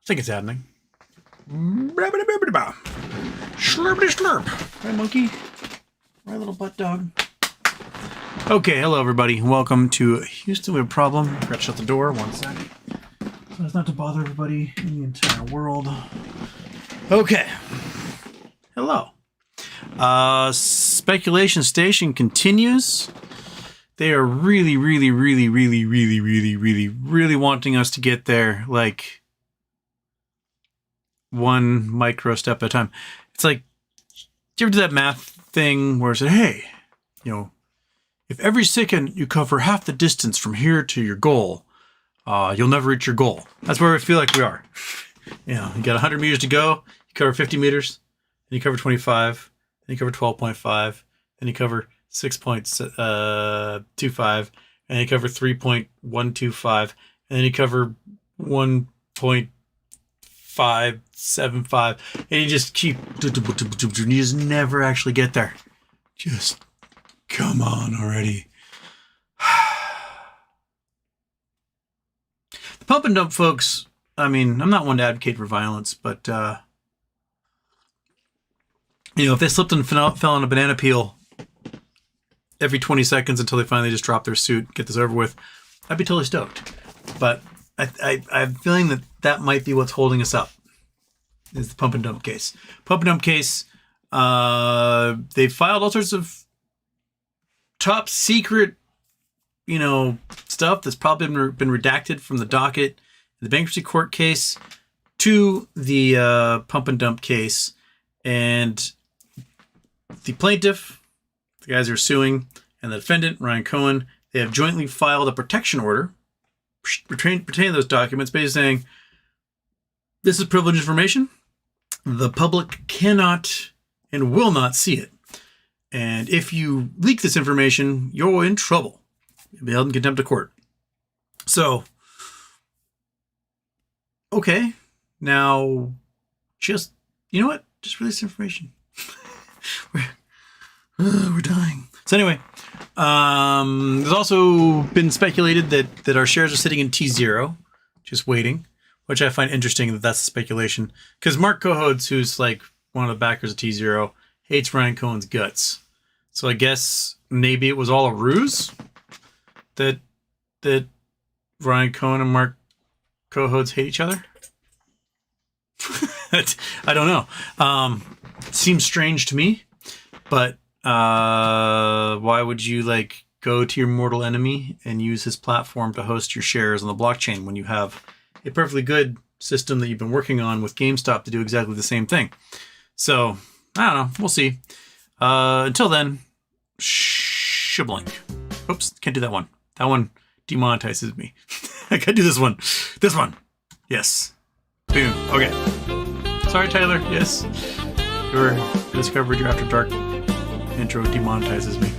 think it's happening. Slurpity slurp. Hi, monkey. My little butt dog. Okay, hello, everybody. Welcome to Houston. We have a problem. I forgot to shut the door. 1 second. So as not to bother everybody in the entire world. Okay. Hello. Speculation Station continues. They are really wanting us to get there, like, one micro step at a time. It's like, do you ever do that math thing where it's like, hey, you know, if every second you cover half the distance from here to your goal, you'll never reach your goal. That's where I feel like we are. You know, you got 100 meters to go, you cover 50 meters, then you cover 25, then you cover 12.5, then you cover 6.25, and you cover 3.125, and then you cover 1.575, and you just keep, and you just never actually get there. Just come on already. The pump and dump folks, I mean, I'm not one to advocate for violence, but, you know, if they slipped and fell on a banana peel every 20 seconds until they finally just drop their suit, get this over with, I'd be totally stoked. But I have a feeling that might be what's holding us up, is the pump and dump case. Pump and dump case, they filed all sorts of top secret, you know, stuff that's probably been redacted from the docket, the bankruptcy court case to the pump and dump case. And the plaintiff, the guys who are suing, and the defendant, Ryan Cohen, they have jointly filed a protection order pertaining to those documents, basically saying, this is privileged information. The public cannot and will not see it. And if you leak this information, you're in trouble. You'll be held in contempt of court. So, okay. Now, just, you know what? Just release information. We're dying. So anyway, there's also been speculated that our shares are sitting in tZERO, just waiting, which I find interesting that that's the speculation. Because Mark Cohodes, who's like one of the backers of tZERO, hates Ryan Cohen's guts. So I guess maybe it was all a ruse that Ryan Cohen and Mark Cohodes hate each other. I don't know. Seems strange to me, but why would you like go to your mortal enemy and use his platform to host your shares on the blockchain when you have a perfectly good system that you've been working on with GameStop to do exactly the same thing? So I don't know. We'll see. Until then, shablink. Oops, can't do that one. That one demonetizes me. I gotta do this one. This one. Yes. Boom. Okay. Sorry, Tyler. Yes. Your discovered your After Dark intro demonetizes me.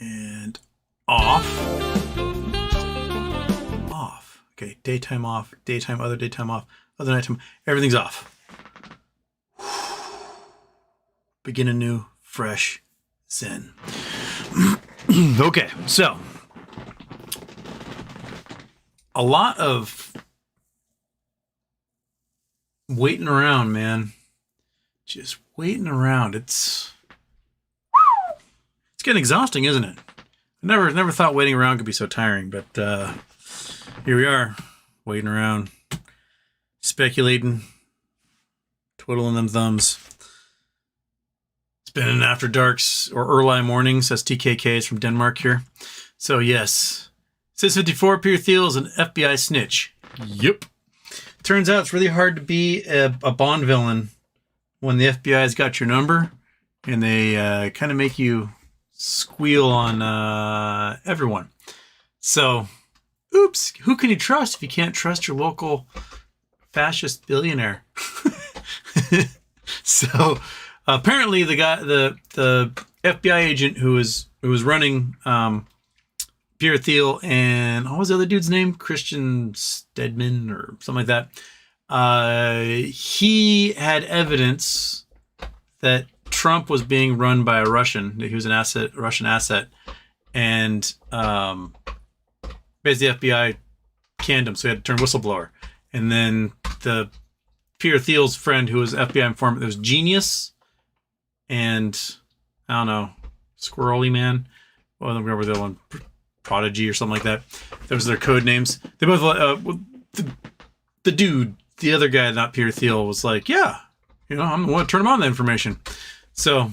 And off. Off. Okay, daytime off, daytime, other daytime off, other nighttime. Everything's off. Begin anew, fresh, zen. Okay, so a lot of waiting around, man. Just waiting around. It's getting exhausting, isn't it? I never thought waiting around could be so tiring, but here we are, waiting around, speculating, twiddling them thumbs. It's been an after darks or early mornings, says TKK is from Denmark here. So yes, 654 Peter Thiel is an FBI snitch. Yep. Turns out it's really hard to be a Bond villain when the FBI's got your number and they kind of make you squeal on everyone. So, oops, who can you trust if you can't trust your local fascist billionaire? So, apparently the guy, the FBI agent who was running Peter Thiel and what was the other dude's name? Christian Stedman or something like that. He had evidence that Trump was being run by a Russian. He was a Russian asset. And basically the FBI canned him, so he had to turn whistleblower. And then the Peter Thiel's friend, who was FBI informant, there was Genius and, I don't know, Squirrely Man. Well, I don't remember the other one, Prodigy or something like that. Those are their code names. They both, the dude, the other guy, not Peter Thiel, was like, yeah, I'm the one to turn him on the information. So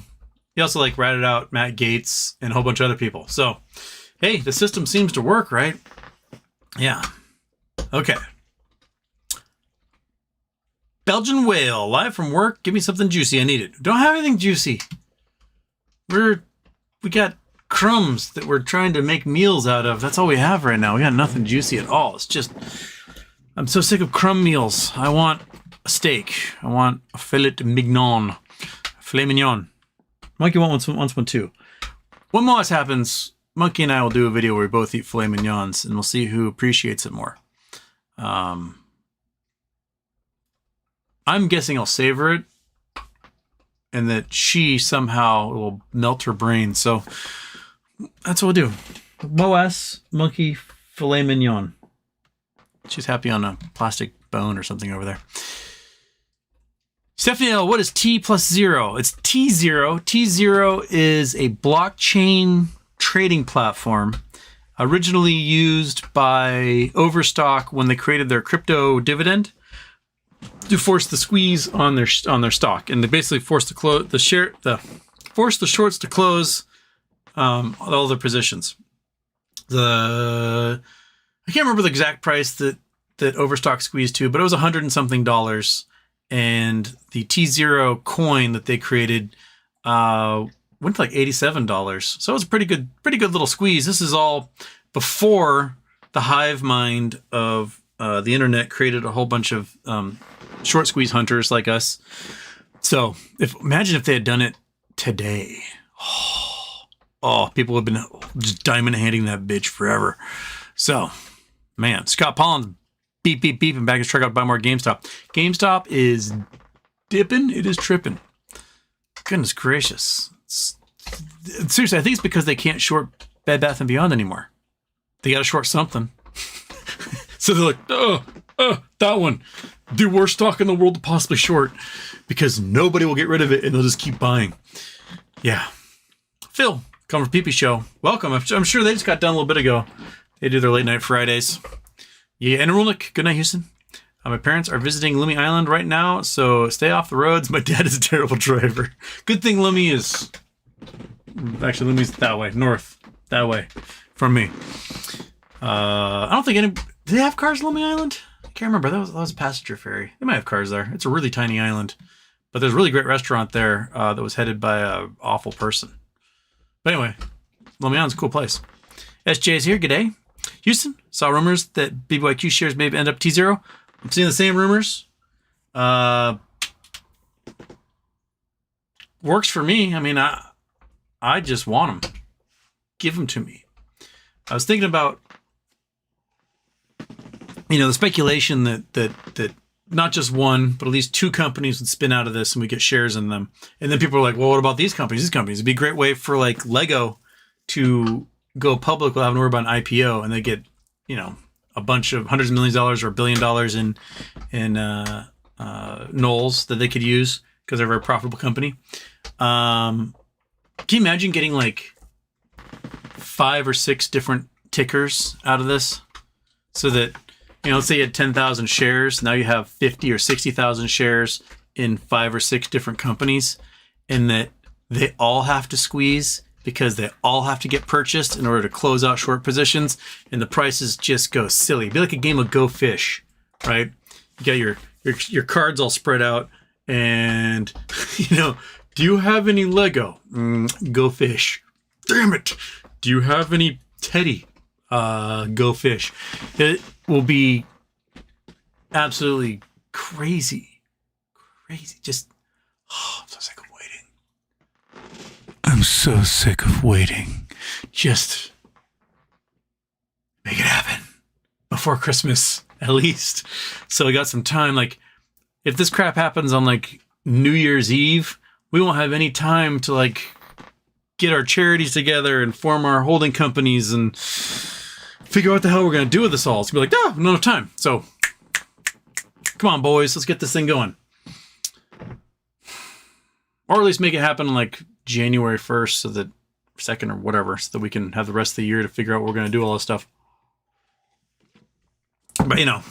he also like ratted out Matt Gaetz and a whole bunch of other people. So, hey, the system seems to work, right? Yeah. Okay. Belgian whale, live from work. Give me something juicy. I need it. Don't have anything juicy. We got crumbs that we're trying to make meals out of. That's all we have right now. We got nothing juicy at all. It's just, I'm so sick of crumb meals. I want a steak. I want a filet mignon. Monkey wants one too. When Moss happens, Monkey and I will do a video where we both eat filet mignons, and we'll see who appreciates it more. I'm guessing I'll savor it, and that she somehow will melt her brain. So that's what we'll do. Moas, Monkey, filet mignon. She's happy on a plastic bone or something over there. Stephanie L., what is T plus zero? It's tZERO. tZERO is a blockchain trading platform originally used by Overstock when they created their crypto dividend to force the squeeze on their stock, and they basically forced the shorts to close all their positions. I can't remember the exact price that Overstock squeezed to, but it was $100 and something. And the tZERO coin that they created went to like $87. So it was a pretty good little squeeze. This is all before the hive mind of the internet created a whole bunch of short squeeze hunters like us. So imagine if they had done it today. Oh, people would have been just diamond handing that bitch forever. So, man, Scott Pollen's beep, beep, beep, and back his truck out to buy more GameStop. GameStop is dipping. It is tripping. Goodness gracious. Seriously, I think it's because they can't short Bed Bath & Beyond anymore. They got to short something. So they're like, that one. The worst stock in the world to possibly short because nobody will get rid of it and they'll just keep buying. Yeah. Phil, come from Pee-Pee Show. Welcome. I'm sure they just got done a little bit ago. They do their late night Fridays. Yeah, and Rulik, good night, Houston. My parents are visiting Lummi Island right now, so stay off the roads. My dad is a terrible driver. Good thing Lummi is... Actually, Lummi's that way, north, that way, from me. I don't think any... Do they have cars on Lummi Island? I can't remember. That was a passenger ferry. They might have cars there. It's a really tiny island. But there's a really great restaurant there that was headed by an awful person. But anyway, Lummi Island's a cool place. SJ's here. G'day. Houston, saw rumors that BBYQ shares may end up tZERO. I'm seeing the same rumors. Works for me. I mean, I just want them. Give them to me. I was thinking about, the speculation that not just one, but at least two companies would spin out of this and we get shares in them. And then people are like, well, what about these companies? These companies. It'd be a great way for like Lego to go public without having to worry about an IPO, and they get, a bunch of hundreds of millions of dollars or $1 billion in Knowles that they could use because they're a very profitable company. Can you imagine getting like 5 or 6 different tickers out of this so that, let's say you had 10,000 shares. Now you have 50 or 60,000 shares in 5 or 6 different companies, and that they all have to squeeze because they all have to get purchased in order to close out short positions, and the prices just go silly. It'd be like a game of Go Fish, right? You got your cards all spread out, and do you have any Lego? Go Fish. Damn it! Do you have any Teddy? Go Fish. It will be absolutely crazy. Just, I'm so sick of waiting. I'm so sick of waiting. Just make it happen before Christmas, at least. So we got some time. Like, if this crap happens on like New Year's Eve, we won't have any time to like get our charities together and form our holding companies and figure out what the hell we're going to do with this all. It's going to be like, no enough time. So come on, boys, let's get this thing going. Or at least make it happen like January 1st, so that 2nd or whatever, so that we can have the rest of the year to figure out what we're going to do all this stuff. But, you know,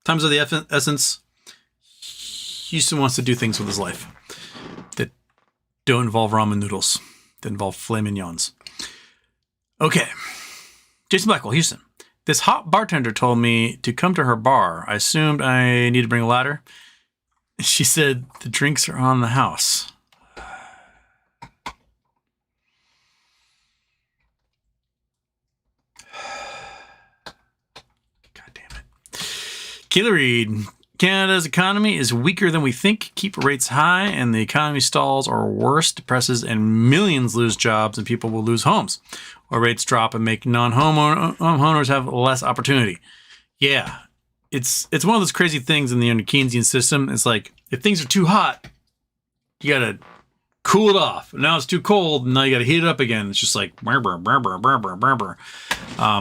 times of the essence. Houston wants to do things with his life that don't involve ramen noodles, that involve filet mignons. Okay. Jason Blackwell, Houston. This hot bartender told me to come to her bar. I assumed I need to bring a ladder. She said the drinks are on the house. God damn it. Keely Reed. Canada's economy is weaker than we think. Keep rates high and the economy stalls or worse, depresses, and millions lose jobs and people will lose homes. Or rates drop and make non-homeowners have less opportunity. Yeah, it's one of those crazy things in the Keynesian system. It's like, if things are too hot, you gotta cool it off. Now it's too cold, and now you gotta heat it up again. It's just like, burr, burr, burr, burr, burr, burr, burr, burr.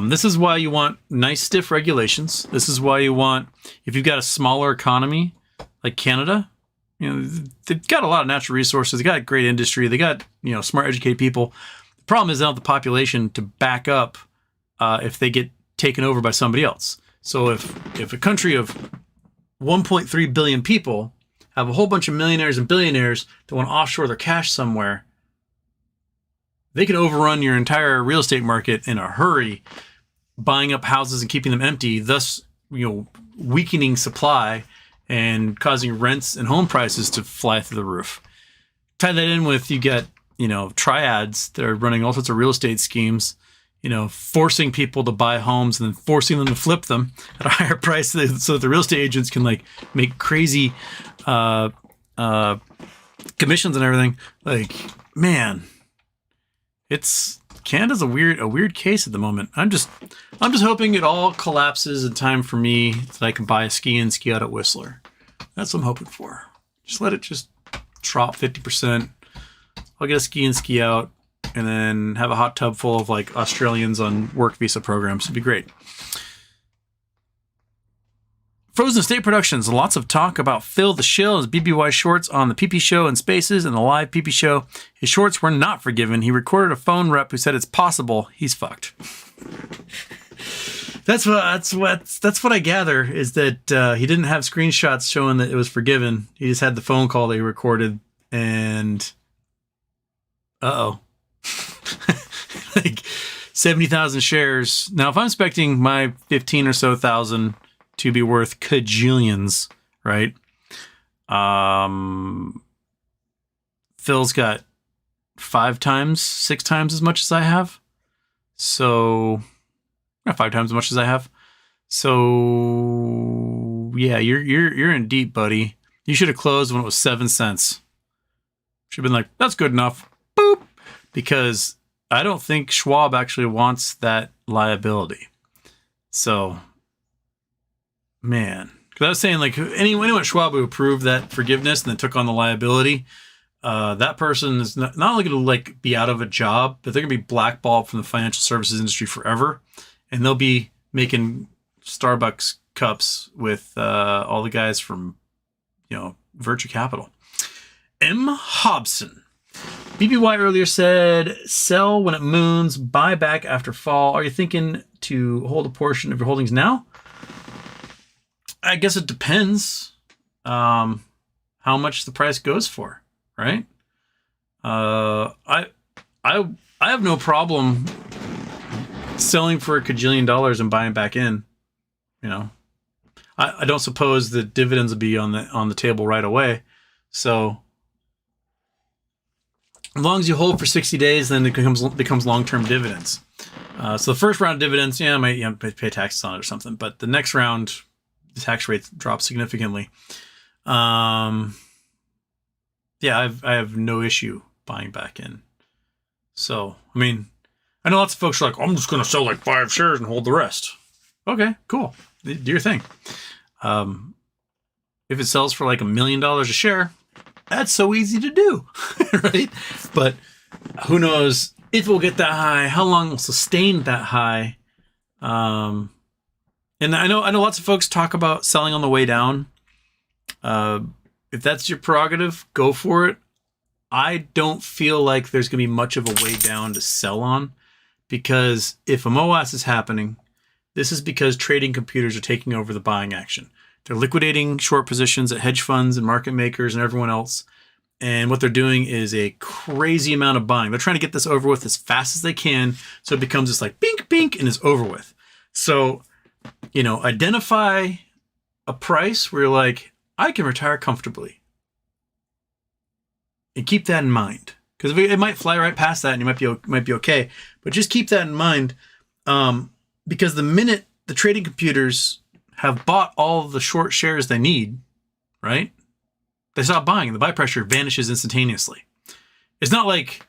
This is why you want nice, stiff regulations. This is why you want, if you've got a smaller economy like Canada, you know, they've got a lot of natural resources. They got great industry. They got, you know, smart, educated people. The problem is they don't have the population to back up if they get taken over by somebody else. So if a country of 1.3 billion people have a whole bunch of millionaires and billionaires that want to offshore their cash somewhere, they can overrun your entire real estate market in a hurry, buying up houses and keeping them empty, thus, you know, weakening supply and causing rents and home prices to fly through the roof. Tie that in with, you get, you know, triads that are running all sorts of real estate schemes, you know, forcing people to buy homes and then forcing them to flip them at a higher price so that the real estate agents can like make crazy commissions and everything. Like, man, Canada's a weird case at the moment. I'm just hoping it all collapses in time for me that I can buy a ski in, ski out at Whistler. That's what I'm hoping for. Just let it just drop 50%. I'll get a ski in, ski out, and then have a hot tub full of like Australians on work visa programs. It'd be great. Frozen State Productions. Lots of talk about Phil the Shill, his BBY shorts on the PP show and Spaces and the live PP show. His shorts were not forgiven. He recorded a phone rep who said it's possible. He's fucked. That's what I gather, is that he didn't have screenshots showing that it was forgiven. He just had the phone call that he recorded, and like 70,000 shares. Now, if I'm expecting my 15 or so thousand to be worth cajillions, right? Phil's got 5 times, 6 times as much as I have. So, 5 times as much as I have. So, yeah, you're in deep, buddy. You should have closed when it was 7 cents. Should have been like, that's good enough. Boop. Because I don't think Schwab actually wants that liability. So, man, because I was saying, like, anyone at Schwab who approved that forgiveness and then took on the liability, that person is not only going to like be out of a job, but they're going to be blackballed from the financial services industry forever, and they'll be making Starbucks cups with all the guys from, you know, Virtue Capital. M. Hobson. BBY earlier said, sell when it moons, buy back after fall. Are you thinking to hold a portion of your holdings now? I guess it depends how much the price goes for, right? I have no problem selling for $1 cajillion and buying back in. You know, I don't suppose the dividends will be on the table right away. So as long as you hold for 60 days, then it becomes long-term dividends. So the first round of dividends, I might pay taxes on it or something, but the next round, the tax rate drops significantly. I have no issue buying back in. So, I mean, I know lots of folks are like, I'm just going to sell like 5 shares and hold the rest. Okay, cool. Do your thing. If it sells for like $1 million a share, That's so easy to do, right? But who knows if we'll get that high, how long we'll sustain that high. And I know lots of folks talk about selling on the way down. If that's your prerogative, go for it. I don't feel like there's going to be much of a way down to sell on, because if a MOAS is happening, this is because trading computers are taking over the buying action. They're liquidating short positions at hedge funds and market makers and everyone else. And what they're doing is a crazy amount of buying. They're trying to get this over with as fast as they can, so it becomes this like bink, bink, and is over with. So, identify a price where you're like, I can retire comfortably. And keep that in mind, because it might fly right past that and you might be okay. But just keep that in mind, because the minute the trading computers have bought all the short shares they need, right? They stop buying and the buy pressure vanishes instantaneously. It's not like,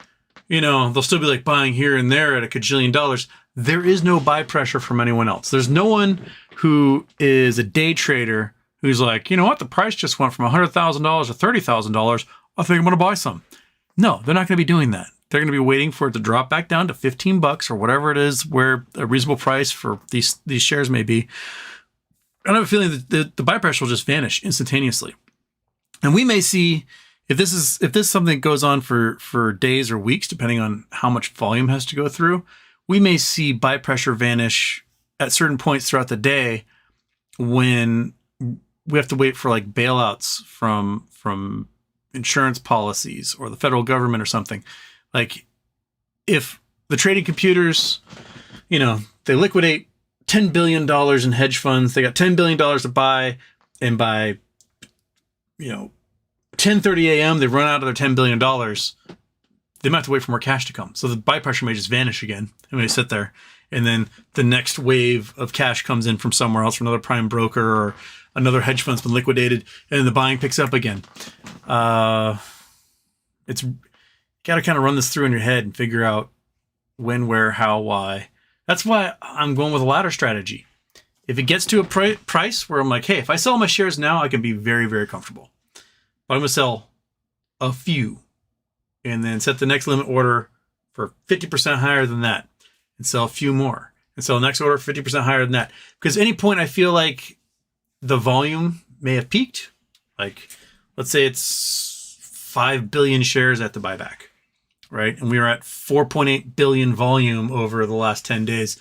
they'll still be like buying here and there at a cajillion dollars. There is no buy pressure from anyone else. There's no one who is a day trader who's like, you know what? The price just went from $100,000 to $30,000. I think I'm going to buy some. No, they're not going to be doing that. They're going to be waiting for it to drop back down to $15 or whatever it is, where a reasonable price for these shares may be. And I have a feeling that the buy pressure will just vanish instantaneously. And we may see, if this is something that goes on for days or weeks, depending on how much volume has to go through, we may see buy pressure vanish at certain points throughout the day when we have to wait for like bailouts from insurance policies or the federal government or something. Like if the trading computers, they liquidate $10 billion in hedge funds, they got $10 billion to buy, and by 10:30 a.m. they run out of their $10 billion, they might have to wait for more cash to come. So the buy pressure may just vanish again and they sit there. And then the next wave of cash comes in from somewhere else, from another prime broker or another hedge fund's been liquidated, and the buying picks up again. It's got to kind of run this through in your head and figure out when, where, how, why. That's why I'm going with a ladder strategy. If it gets to a price where I'm like, hey, if I sell my shares now, I can be very, very comfortable. But I'm going to sell a few and then set the next limit order for 50% higher than that and sell a few more and sell the next order 50% higher than that. Because any point I feel like the volume may have peaked, like let's say it's 5 billion shares at the buyback, right? And we were at 4.8 billion volume over the last 10 days.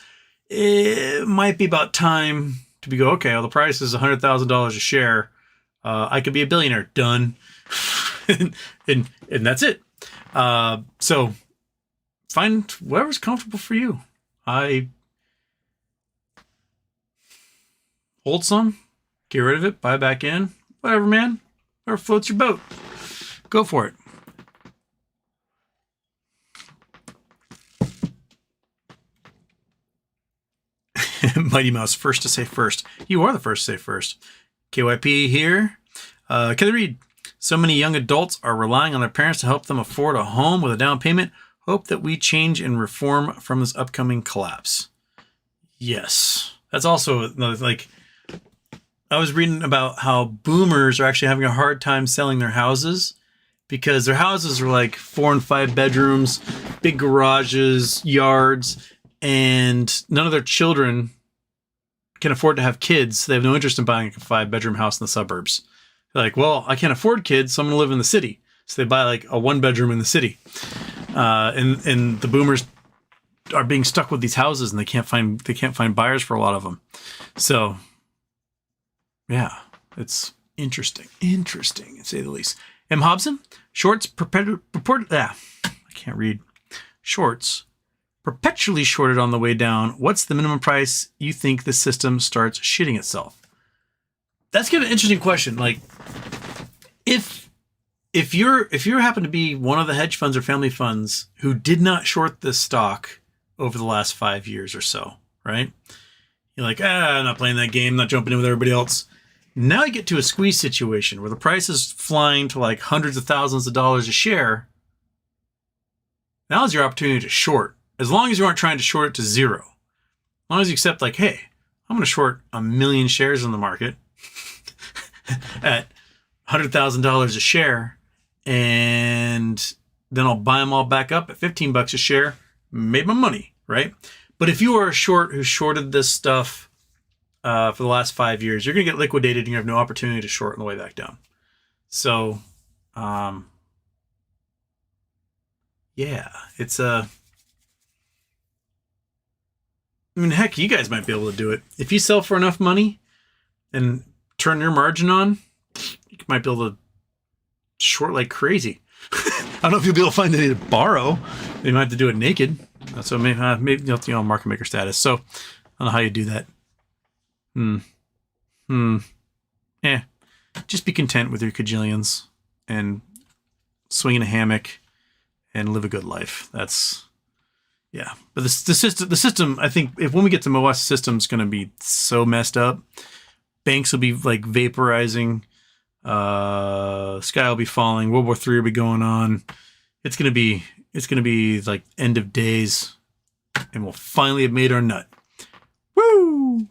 It might be about time to go, okay, well, the price is $100,000 a share. I could be a billionaire. Done. and that's it. So find whatever's comfortable for you. I hold some, get rid of it, buy back in, whatever, man. Whatever floats your boat. Go for it. Mighty Mouse, first to say first. You are the first to say first. KYP here. Kelly Reed. So many young adults are relying on their parents to help them afford a home with a down payment. Hope that we change and reform from this upcoming collapse. Yes. That's also like, I was reading about how boomers are actually having a hard time selling their houses because their houses are like 4 and 5 bedrooms, big garages, yards, and none of their children can afford to have kids. So they have no interest in buying a 5-bedroom house in the suburbs. They're like, well, I can't afford kids, so I'm going to live in the city. So they buy like a 1-bedroom in the city. And the boomers are being stuck with these houses, and they can't find buyers for a lot of them. So yeah, it's interesting to say the least. M. Hobson, shorts I can't read. Shorts perpetually shorted on the way down. What's the minimum price you think the system starts shitting itself? That's kind of an interesting question. Like, if you happen to be one of the hedge funds or family funds who did not short this stock over the last 5 years or so, right? You're like, I'm not playing that game, not jumping in with everybody else. Now you get to a squeeze situation where the price is flying to like hundreds of thousands of dollars a share. Now is your opportunity to short. As long as you aren't trying to short it to zero. As long as you accept like, hey, I'm going to short 1 million shares in the market at $100,000 a share. and then I'll buy them all back up at $15 a share. Made my money, right? But if you are a short who shorted this stuff for the last 5 years, you're going to get liquidated and you have no opportunity to short on the way back down. So, yeah, it's I mean, heck, you guys might be able to do it. If you sell for enough money and turn your margin on, you might be able to short like crazy. I don't know if you'll be able to find any to borrow. You might have to do it naked. So maybe market maker status. So I don't know how you do that. Just be content with your cajillions and swing in a hammock and live a good life. That's, yeah. But the system, I think when we get to MOS, the system's going to be so messed up. Banks will be like vaporizing. Sky will be falling. World War III will be going on. It's gonna be like end of days, and we'll finally have made our nut. Woo!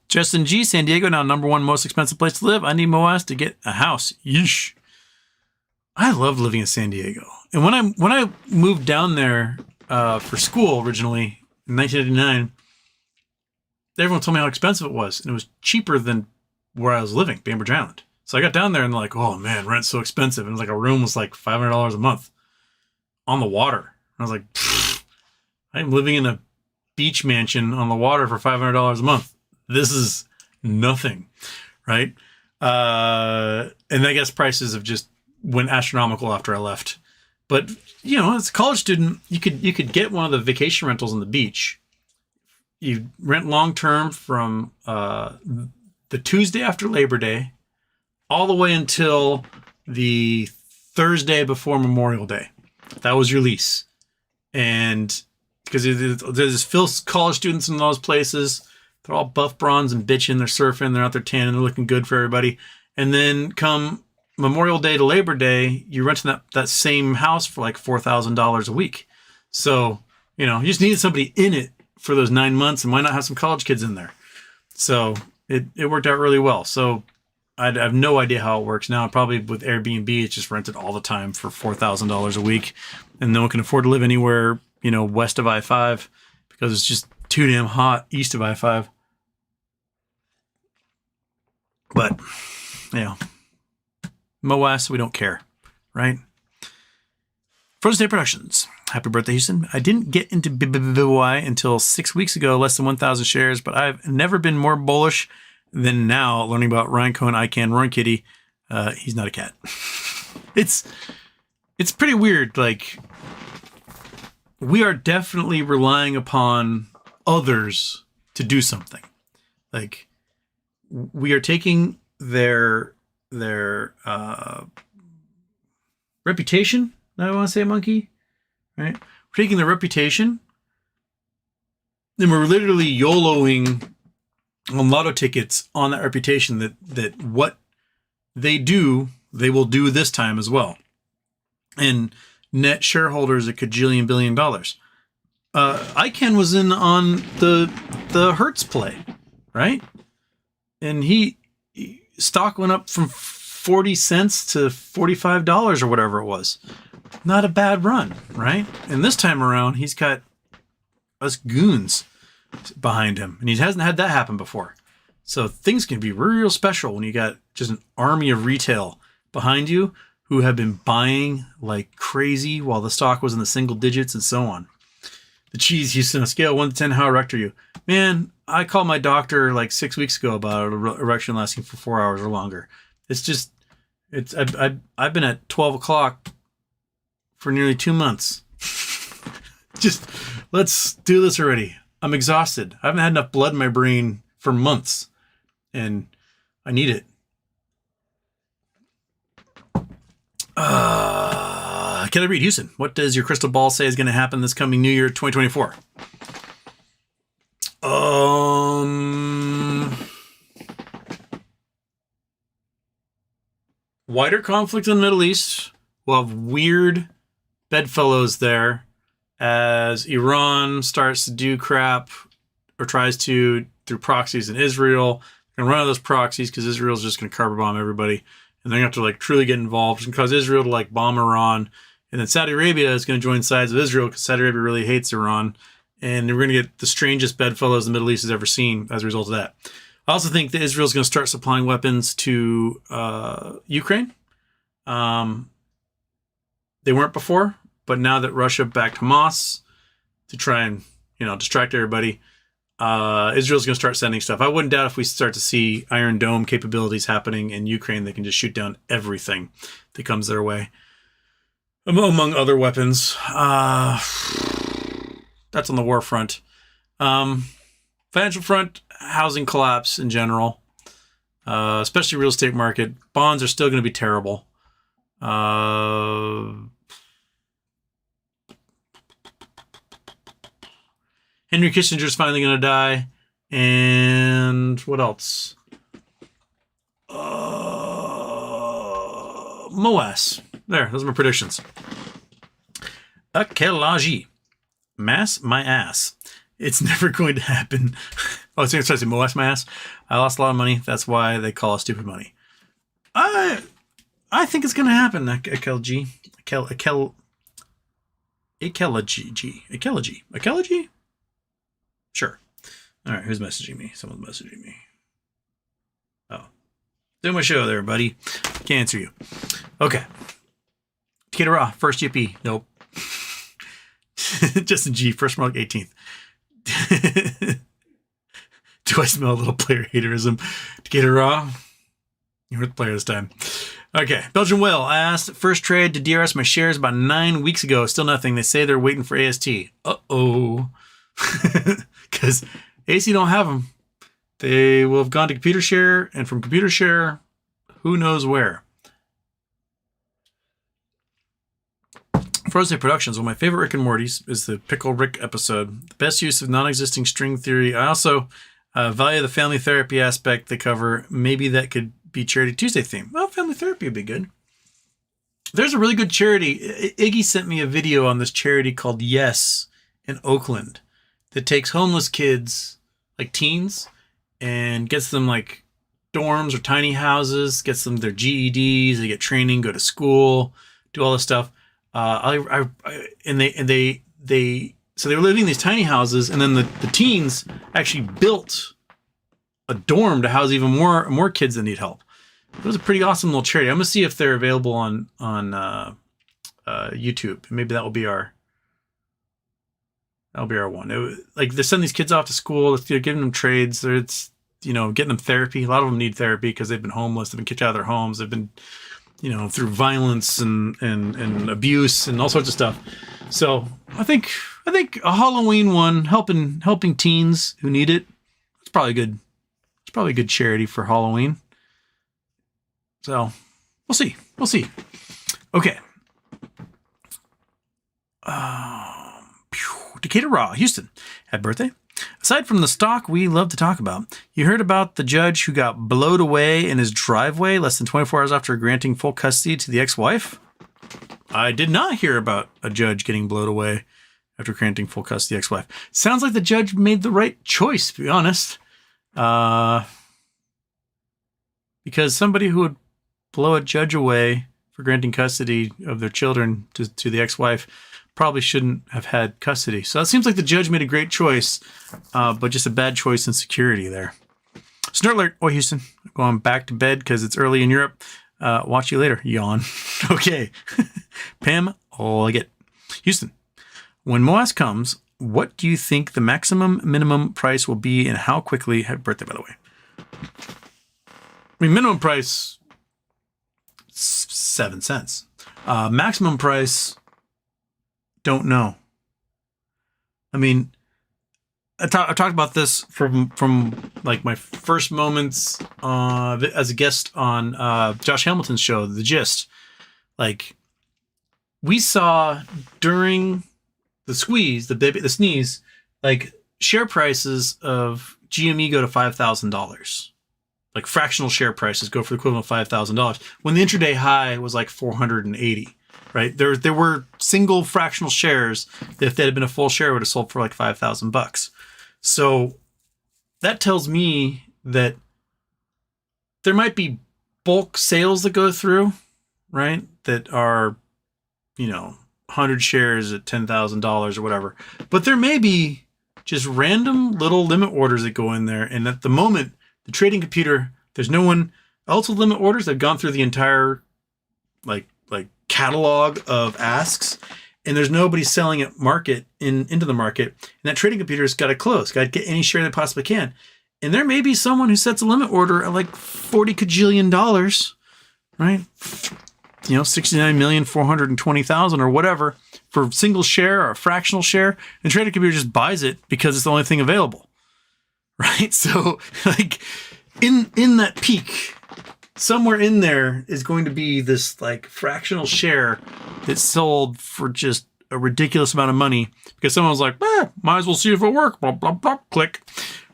Justin G, San Diego now #1 most expensive place to live. I need MOAS to get a house. Yeesh. I love living in San Diego, and when I moved down there for school originally in 1989. Everyone told me how expensive it was, and it was cheaper than where I was living, Bainbridge Island. So I got down there and they're like, oh man, rent's so expensive. And it was like a room was like $500 a month on the water. And I was like, I'm living in a beach mansion on the water for $500 a month. This is nothing, right? And I guess prices have just went astronomical after I left. But, as a college student, you could get one of the vacation rentals on the beach. You rent long-term from the Tuesday after Labor Day all the way until the Thursday before Memorial Day. That was your lease. And because there's still college students in those places, they're all buff bronze and bitching, they're surfing, they're out there tanning, they're looking good for everybody. And then come Memorial Day to Labor Day, you're renting that same house for like $4,000 a week. So, you just needed somebody in it for those 9 months, and why not have some college kids in there? So it worked out really well. So I have no idea how it works now. Probably with Airbnb, it's just rented all the time for $4,000 a week, and no one can afford to live anywhere, west of I-5 because it's just too damn hot east of I-5. But, MOAS, we don't care, right? Frozen State Productions. Happy birthday, Houston. I didn't get into BBBYQ until 6 weeks ago, less than 1,000 shares, but I've never been more bullish than now learning about Ryan Cohen, ICANN, Roaring Kitty. He's not a cat. It's pretty weird. Like, we are definitely relying upon others to do something. Like, we are taking their reputation. I want to say, Monkey, right? We're taking their reputation, and we're literally YOLOing on lotto tickets on that reputation that what they do, they will do this time as well. And net shareholders $1 kajillion billion. ICANN was in on the Hertz play, right? And stock went up from 40 cents to $45 or whatever it was. Not a bad run, right? And this time around, he's got us goons behind him, and he hasn't had that happen before. So things can be real special when you got just an army of retail behind you who have been buying like crazy while the stock was in the single digits and so on. The cheese, Houston, a scale 1 to 10, how erect are you? Man, I called my doctor like 6 weeks ago about an erection lasting for 4 hours or longer. I've been at 12 o'clock for nearly 2 months. Just, let's do this already. I'm exhausted. I haven't had enough blood in my brain for months, and I need it. Can I read, Houston? What does your crystal ball say is going to happen this coming New Year 2024? Wider conflict in the Middle East. We'll have weird bedfellows there as Iran starts to do crap or tries to through proxies in Israel. Gonna run out of those proxies because Israel's just gonna carpet bomb everybody, and they're gonna have to like truly get involved and cause Israel to like bomb Iran, and then Saudi Arabia is gonna join sides with Israel because Saudi Arabia really hates Iran, and we're gonna get the strangest bedfellows the Middle East has ever seen as a result of that. I also think that Israel's gonna start supplying weapons to Ukraine. They weren't before, but now that Russia backed Hamas to try and distract everybody. Israel's going to start sending stuff. I wouldn't doubt if we start to see Iron Dome capabilities happening in Ukraine. They can just shoot down everything that comes their way, among other weapons. That's on the war front. Financial front, housing collapse in general, especially real estate market. Bonds are still going to be terrible. Henry Kissinger's finally going to die. And what else? MOAS. There, those are my predictions. Akelaji. Mass my ass. It's never going to happen. Oh, I was going to say MOAS my ass. I lost a lot of money. That's why they call it stupid money. I think it's going to happen. Akelaji. Akelaji? Sure. All right, who's messaging me? Someone's messaging me. Oh. Doing my show there, buddy. Can't answer you. Okay. Takeda Raw, first GP. Nope. Justin G, first mark 18th. Do I smell a little player haterism? Takeda Raw. You were the player this time. Okay. Belgian Whale. I asked first trade to DRS my shares about 9 weeks ago. Still nothing. They say they're waiting for AST. Uh-oh. Because AC don't have them. They will have gone to computer share, and from computer share, who knows where. Frozen Productions, one of my favorite Rick and Morty's is the Pickle Rick episode. The best use of non-existing string theory. I also value the family therapy aspect they cover. Maybe that could be Charity Tuesday theme. Well, family therapy would be good. There's a really good charity. Iggy sent me a video on this charity called Yes in Oakland that takes homeless kids, like teens, and gets them like dorms or tiny houses, gets them their GEDs, they get training, go to school, do all this stuff. So they were living in these tiny houses, and then the teens actually built a dorm to house even more kids that need help. It was a pretty awesome little charity. I'm gonna see if they're available on YouTube. Maybe that will be our one. They send these kids off to school. They're giving them trades. It's getting them therapy. A lot of them need therapy because they've been homeless. They've been kicked out of their homes. They've been through violence and abuse and all sorts of stuff. So I think a Halloween one helping teens who need it. It's probably good. It's probably a good charity for Halloween. So we'll see. Okay. Decatur Raw, Houston. Happy birthday. Aside from the stock we love to talk about, you heard about the judge who got blowed away in his driveway less than 24 hours after granting full custody to the ex-wife? I did not hear about a judge getting blowed away after granting full custody to the ex-wife. Sounds like the judge made the right choice, to be honest. Because somebody who would blow a judge away for granting custody of their children to the ex-wife probably shouldn't have had custody. So it seems like the judge made a great choice, but just a bad choice in security there. Snort alert. Oh, Houston. Going back to bed because it's early in Europe. Watch you later. Yawn. Okay. Pam, Liggett. Houston. When MOAS comes, what do you think the maximum minimum price will be and how quickly? Happy birthday, by the way. I mean, minimum price, 7 cents. Maximum price, don't know. I mean, I talked about this from like my first moments as a guest on Josh Hamilton's show, The Gist. Like, we saw during the squeeze, the sneeze, like share prices of GME go to $5,000. Like fractional share prices go for the equivalent of $5,000 when the intraday high was like 480. Right. There were single fractional shares that if they had been a full share would have sold for like $5,000. So that tells me that there might be bulk sales that go through, right? That are, 100 shares at $10,000 or whatever. But there may be just random little limit orders that go in there. And at the moment, the trading computer, there's no one else with limit orders. They've gone through the entire like catalog of asks, and there's nobody selling at market into the market. And that trading computer's got to close, got to get any share they possibly can. And there may be someone who sets a limit order at like $40 kajillion, right? 69,420,000 or whatever for a single share or a fractional share. And trading computer just buys it because it's the only thing available, right? So like in that peak, somewhere in there is going to be this like fractional share that's sold for just a ridiculous amount of money because someone's like, might as well see if it works, blah, blah, blah, click,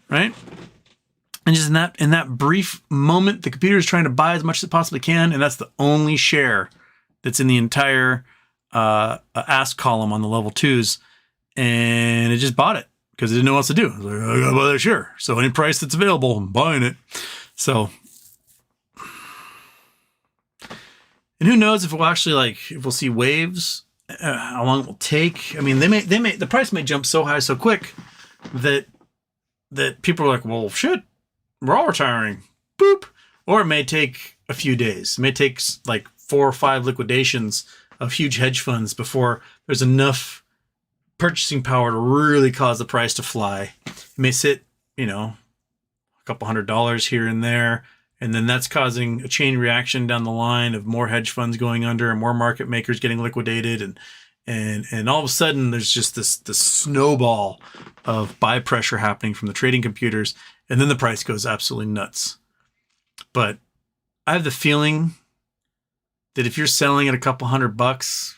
right? And just in that brief moment, the computer is trying to buy as much as it possibly can, and that's the only share that's in the entire ask column on the level 2s, and it just bought it because it didn't know what else to do. It was like, I gotta buy that share. So any price that's available, I'm buying it. So, and who knows if we'll actually if we'll see waves, how long it will take. I mean, the price may jump so high so quick that people are like, well, shit, we're all retiring, boop. Or it may take a few days. It may take like 4 or 5 liquidations of huge hedge funds before there's enough purchasing power to really cause the price to fly. It may sit, a couple $100 here and there, and then that's causing a chain reaction down the line of more hedge funds going under and more market makers getting liquidated, and all of a sudden there's just this snowball of buy pressure happening from the trading computers, and then the price goes absolutely nuts. But I have the feeling that if you're selling at a couple $100,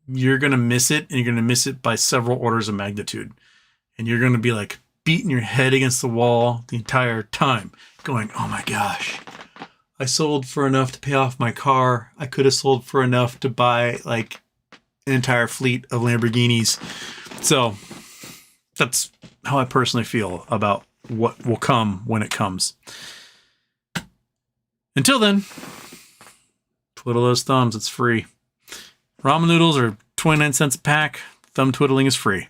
you're going to miss it, and you're going to miss it by several orders of magnitude. And you're going to be like beating your head against the wall the entire time going, oh my gosh, I sold for enough to pay off my car. I could have sold for enough to buy like an entire fleet of Lamborghinis. So that's how I personally feel about what will come when it comes. Until then, twiddle those thumbs. It's free. Ramen noodles are 29 cents a pack. Thumb twiddling is free.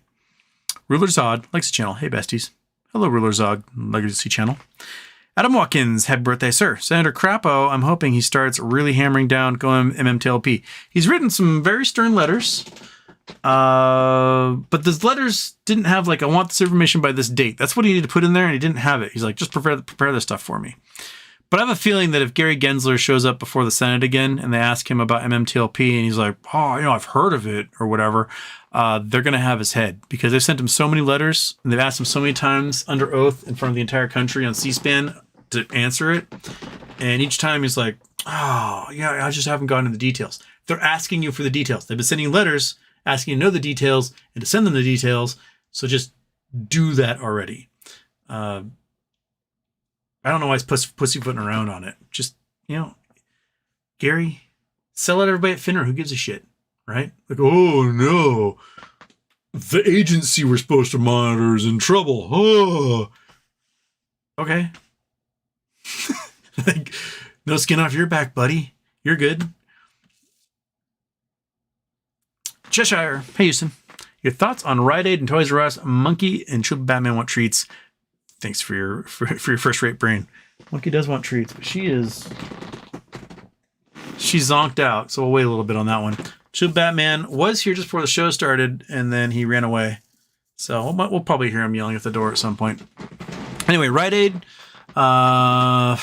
Ruler Zod likes the channel. Hey, besties. Hello, Ruler Zod, Legacy channel. Adam Watkins, happy birthday, sir. Senator Crapo, I'm hoping he starts really hammering down going MMTLP. He's written some very stern letters, but those letters didn't have I want this information by this date. That's what he needed to put in there, and he didn't have it. He's like, just prepare this stuff for me. But I have a feeling that if Gary Gensler shows up before the Senate again and they ask him about MMTLP and he's like, oh, I've heard of it or whatever, they're going to have his head because they've sent him so many letters and they've asked him so many times under oath in front of the entire country on C-SPAN to answer it. And each time he's like, oh, yeah, I just haven't gotten into the details. They're asking you for the details. They've been sending letters asking you to know the details and to send them the details. So just do that already. I don't know why he's pussyfooting around on it. Just, Gary, sell out everybody at FINRA. Who gives a shit, right? Like, oh, no. The agency we're supposed to monitor is in trouble. Oh. Okay. No skin off your back, buddy. You're good. Cheshire. Hey, Houston. Your thoughts on Rite Aid and Toys R Us, Monkey and Chuba Batman want treats. Thanks for your first-rate brain. Monkey does want treats, but she's zonked out, so we'll wait a little bit on that one. Chuba Batman was here just before the show started, and then he ran away. So we'll probably hear him yelling at the door at some point. Anyway, Rite Aid. Rite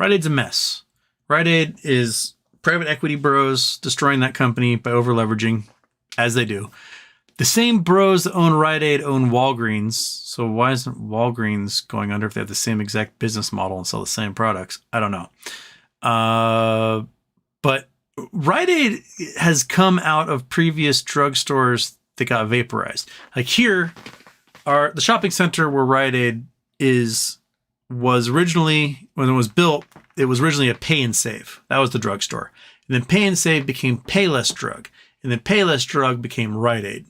Aid's a mess. Rite Aid is private equity bros destroying that company by over-leveraging, as they do. The same bros that own Rite Aid own Walgreens. So why isn't Walgreens going under if they have the same exact business model and sell the same products? I don't know. But Rite Aid has come out of previous drugstores that got vaporized. Like here, the shopping center where Rite Aid was originally, when it was built, it was originally a Pay and Save. That was the drugstore. And then Pay and Save became Payless Drug. And then Payless Drug became Rite Aid.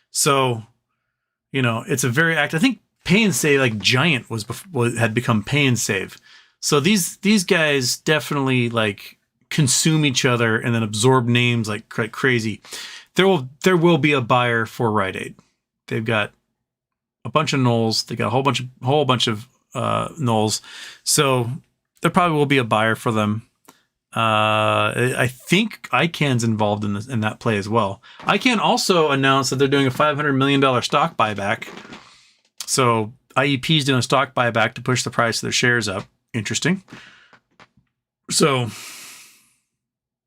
So, it's a very active. I think Pay and Save, like Giant, had become Pay and Save. So these guys definitely like consume each other and then absorb names like crazy. There will be a buyer for Rite Aid. They've got a bunch of nulls. They got a whole bunch of nulls. So there probably will be a buyer for them. I think ICANN's involved in that play as well. ICANN also announced that they're doing a $500 million stock buyback. So IEP is doing a stock buyback to push the price of their shares up. Interesting. So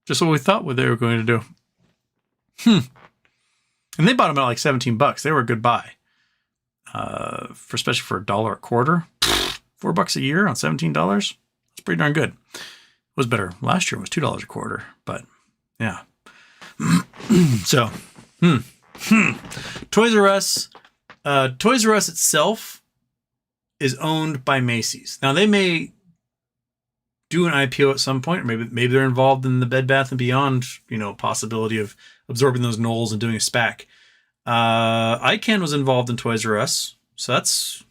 just what we thought what they were going to do. And they bought them at like $17. They were a good buy. Especially for $1 a quarter. $4 a year on $17. That's pretty darn good. It was better last year. It was $2 a quarter, but yeah. So, Toys R Us. Toys R Us itself is owned by Macy's. Now they may do an IPO at some point, or maybe they're involved in the Bed Bath and Beyond, possibility of absorbing those nulls and doing a SPAC. ICANN was involved in Toys R Us, so that's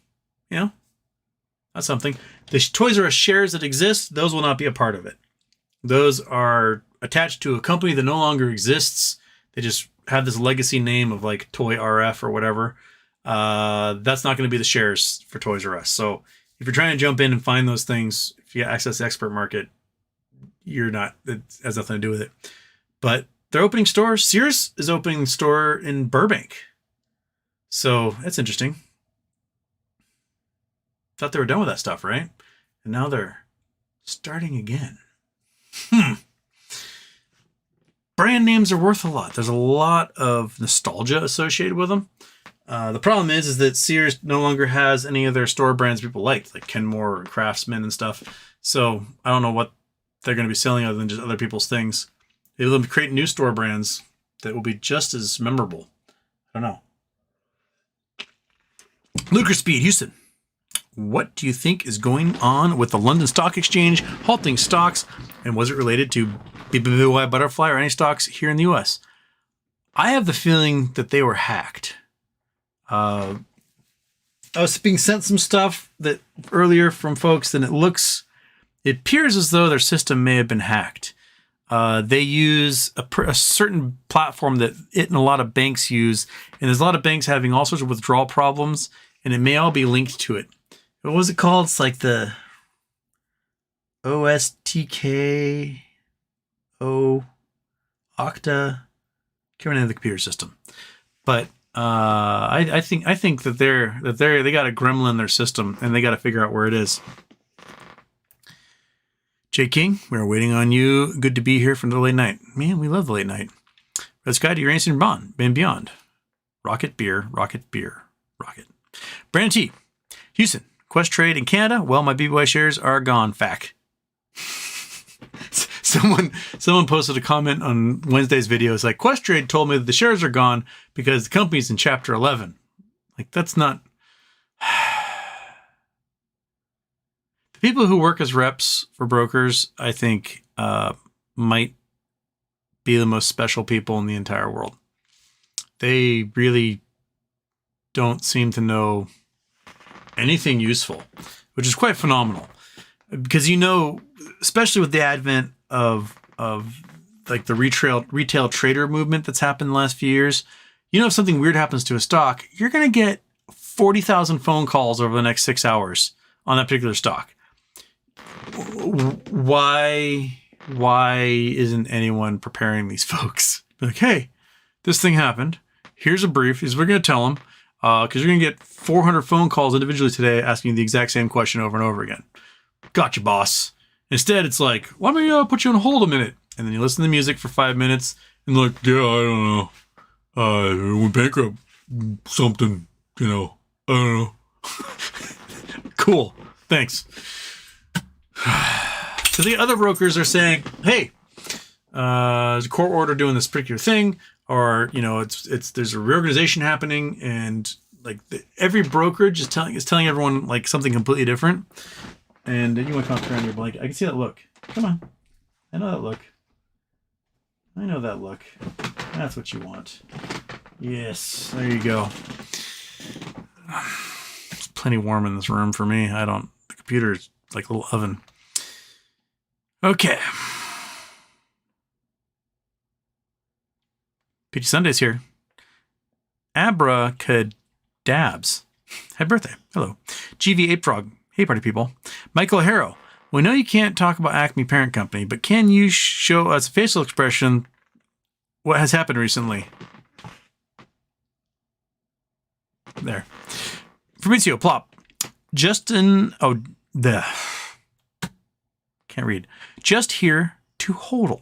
something. The Toys R Us shares that exist, those will not be a part of it. Those are attached to a company that no longer exists. They just have this legacy name of like Toy RF or whatever. That's not going to be the shares for Toys R Us. So if you're trying to jump in and find those things, if you access the expert market, it has nothing to do with it. But they're opening stores. Sears is opening a store in Burbank. So that's interesting. Thought they were done with that stuff, right? And now they're starting again. Brand names are worth a lot. There's a lot of nostalgia associated with them. The problem is that Sears no longer has any of their store brands people liked, like Kenmore or Craftsman and stuff. So I don't know what they're going to be selling other than just other people's things. They will create new store brands that will be just as memorable. I don't know. Lucre Speed, Houston. What do you think is going on with the London Stock Exchange halting stocks? And was it related to BBBY Butterfly or any stocks here in the US? I have the feeling that they were hacked. I was being sent some stuff that earlier from folks, and it appears as though their system may have been hacked. They use a certain platform that it and a lot of banks use, and there's a lot of banks having all sorts of withdrawal problems, and it may all be linked to it. What was it called? It's like the OSTK Okta. Can't remember the computer system, but I think that they got a gremlin in their system, and they got to figure out where it is. Jay King, we're waiting on you. Good to be here from the late night. Man, we love the late night. Red Sky to Uranus and Beyond. Rocket beer, rocket. Brandon T. Houston, Quest Trade in Canada. Well, my BBY shares are gone. Fact. Someone posted a comment on Wednesday's video. It's like, Quest Trade told me that the shares are gone because the company's in Chapter 11. Like, that's not... The people who work as reps for brokers, I think, might be the most special people in the entire world. They really don't seem to know anything useful, which is quite phenomenal. Because, especially with the advent of like the retail trader movement that's happened in the last few years, if something weird happens to a stock, you're going to get 40,000 phone calls over the next 6 hours on that particular stock. Why isn't anyone preparing these folks? Like, hey, this thing happened. Here's a brief. We're going to tell them because you're going to get 400 phone calls individually today asking you the exact same question over and over again. Gotcha, boss. Instead, it's like, let me put you on hold a minute. And then you listen to the music for 5 minutes and like, yeah, I don't know. We bankrupt something, I don't know. Cool. Thanks. So the other brokers are saying, hey, there's a court order doing this particular thing, or, there's a reorganization happening, and like every brokerage is telling everyone like something completely different. And then you want to come around your blanket. I can see that look. Come on. I know that look. That's what you want. Yes. There you go. It's plenty warm in this room for me. The computer's like a little oven. Okay. Peachy Sunday's here. Abracadabs. Happy birthday. Hello. GV8 Frog. Hey, party people. Michael Harrow. We know you can't talk about Acme Parent Company, but can you show us a facial expression what has happened recently? There. Fabrizio Plop. Justin. Oh, the. Can't read. Just here to hodl.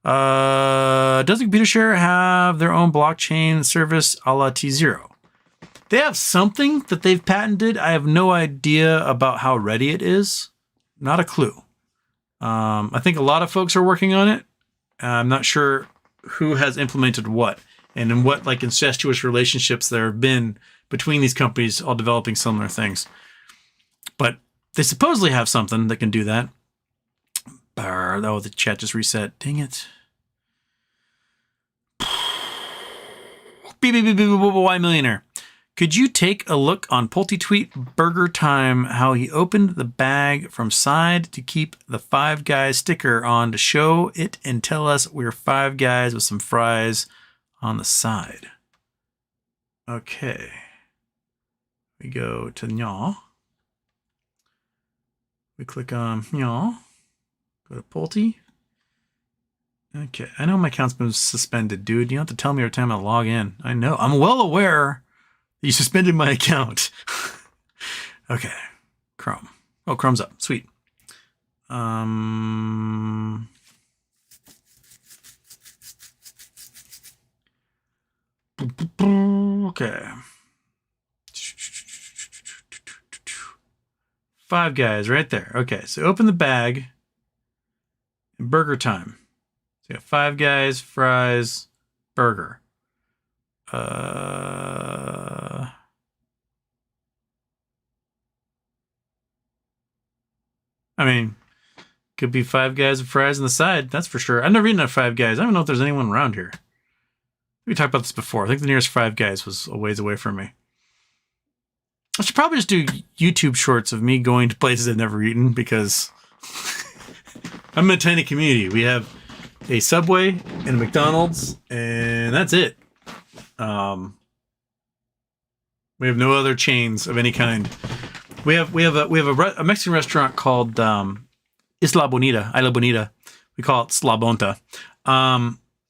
Does Computershare have their own blockchain service a la tZERO? They have something that they've patented. I have no idea about how ready it is. Not a clue. I think a lot of folks are working on it. I'm not sure who has implemented what and in what like incestuous relationships there have been between these companies all developing similar things. But they supposedly have something that can do that. Oh, the chat just reset. Dang it. BBBYQ millionaire. Could you take a look on Pulte Tweet Burger Time, how he opened the bag from side to keep the Five Guys sticker on to show it and tell us we're Five Guys with some fries on the side. Okay. We go to Nya. We click on Nya. Go to Pulte. Okay. I know my account's been suspended, dude. You don't have to tell me every time I log in. I know. I'm well aware you suspended my account. Okay. Chrome. Oh, Chrome's up. Sweet. Okay. Five Guys right there. Okay. So open the bag. Burger Time. So you got Five Guys, fries, burger. I mean, could be Five Guys with fries on the side. That's for sure. I've never eaten at Five Guys. I don't know if there's anyone around here. We talked about this before. I think the nearest Five Guys was a ways away from me. I should probably just do YouTube shorts of me going to places I've never eaten because I'm in a tiny community. We have a Subway and a McDonald's, and that's it. We have no other chains of any kind. We have a Mexican restaurant called Isla Bonita. We call it Slabonta.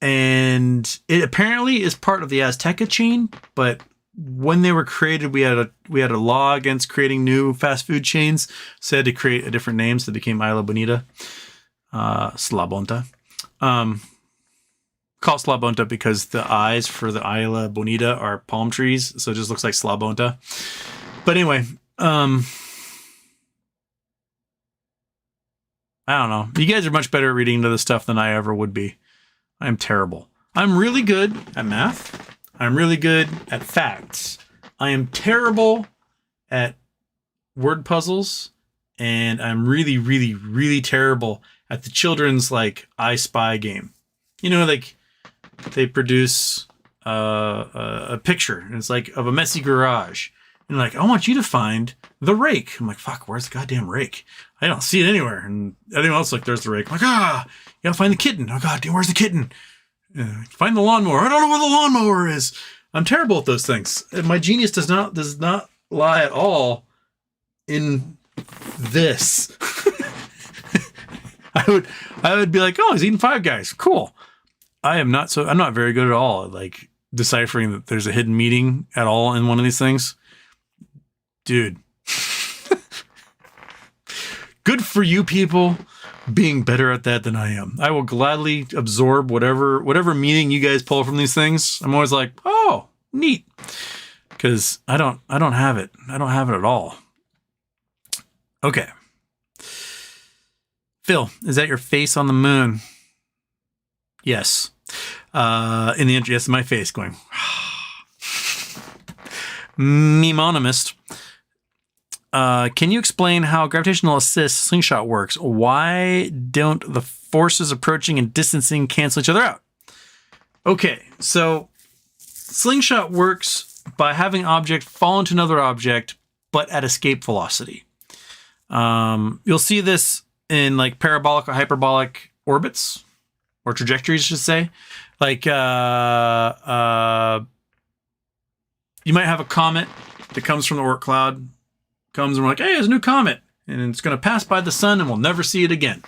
And it apparently is part of the Azteca chain, but when they were created, we had a law against creating new fast food chains, so they had to create a different name, so it became Isla Bonita. Slabonta. Call it Slabonta because the eyes for the Isla Bonita are palm trees, so it just looks like Slabonta. But anyway, I don't know. You guys are much better at reading into this stuff than I ever would be. I'm terrible. I'm really good at math. I'm really good at facts. I am terrible at word puzzles, and I'm really, really, really terrible at the children's like I Spy game. You know, like they produce a picture, and it's like of a messy garage, and like I want you to find the rake. I'm like, fuck, where's the goddamn rake? I don't see it anywhere. And everyone else like, there's the rake. I'm like, you gotta find the kitten. Oh god, where's the kitten? Find the lawnmower. I don't know where the lawnmower is. I'm terrible at those things. My genius does not lie at all in this. I would be like, oh, he's eating Five Guys. Cool. I'm not very good at all at like deciphering that there's a hidden meaning at all in one of these things. Dude. Good for you people being better at that than I am. I will gladly absorb whatever meaning you guys pull from these things. I'm always like, oh, neat. Because I don't have it. I don't have it at all. Okay. Phil, is that your face on the moon? Yes. In the entry, yes, my face going. Memonymist. Can you explain how gravitational assist slingshot works? Why don't the forces approaching and distancing cancel each other out? Okay, so slingshot works by having an object fall into another object, but at escape velocity. You'll see this in like parabolic or hyperbolic orbits or trajectories, I should say. Like you might have a comet that comes from the Oort cloud, comes and we're like, hey, there's a new comet, and it's going to pass by the sun and we'll never see it again.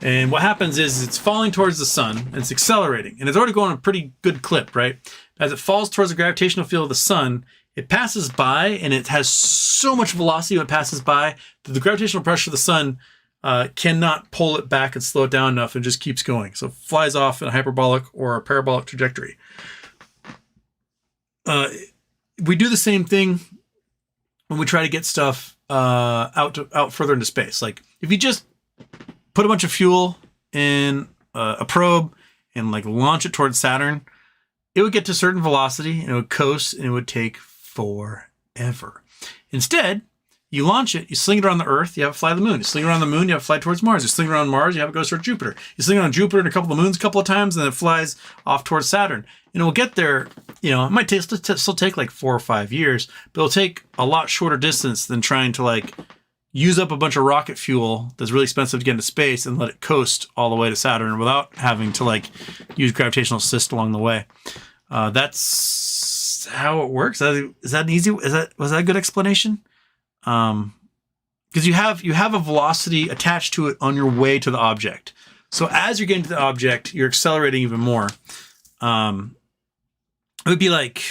And what happens is it's falling towards the sun and it's accelerating, and it's already going a pretty good clip, right? As it falls towards the gravitational field of the sun, it passes by, and it has so much velocity when it passes by that the gravitational pressure of the sun cannot pull it back and slow it down enough, and just keeps going. So it flies off in a hyperbolic or a parabolic trajectory. We do the same thing when we try to get stuff out further into space. Like if you just put a bunch of fuel in a probe and like launch it towards Saturn, it would get to a certain velocity and it would coast, and it would take forever. Instead, you launch it, you sling it around the Earth, you have it fly to the moon. You sling it around the moon, you have it fly towards Mars. You sling it around Mars, you have it go towards Jupiter. You sling it on Jupiter and a couple of moons a couple of times, and then it flies off towards Saturn. And it will get there, it might still take like 4 or 5 years, but it'll take a lot shorter distance than trying to like use up a bunch of rocket fuel that's really expensive to get into space and let it coast all the way to Saturn without having to like use gravitational assist along the way. That's how it works. Is that easy? Was that a good explanation? Because you have a velocity attached to it on your way to the object. So as you're getting to the object, you're accelerating even more. It would be like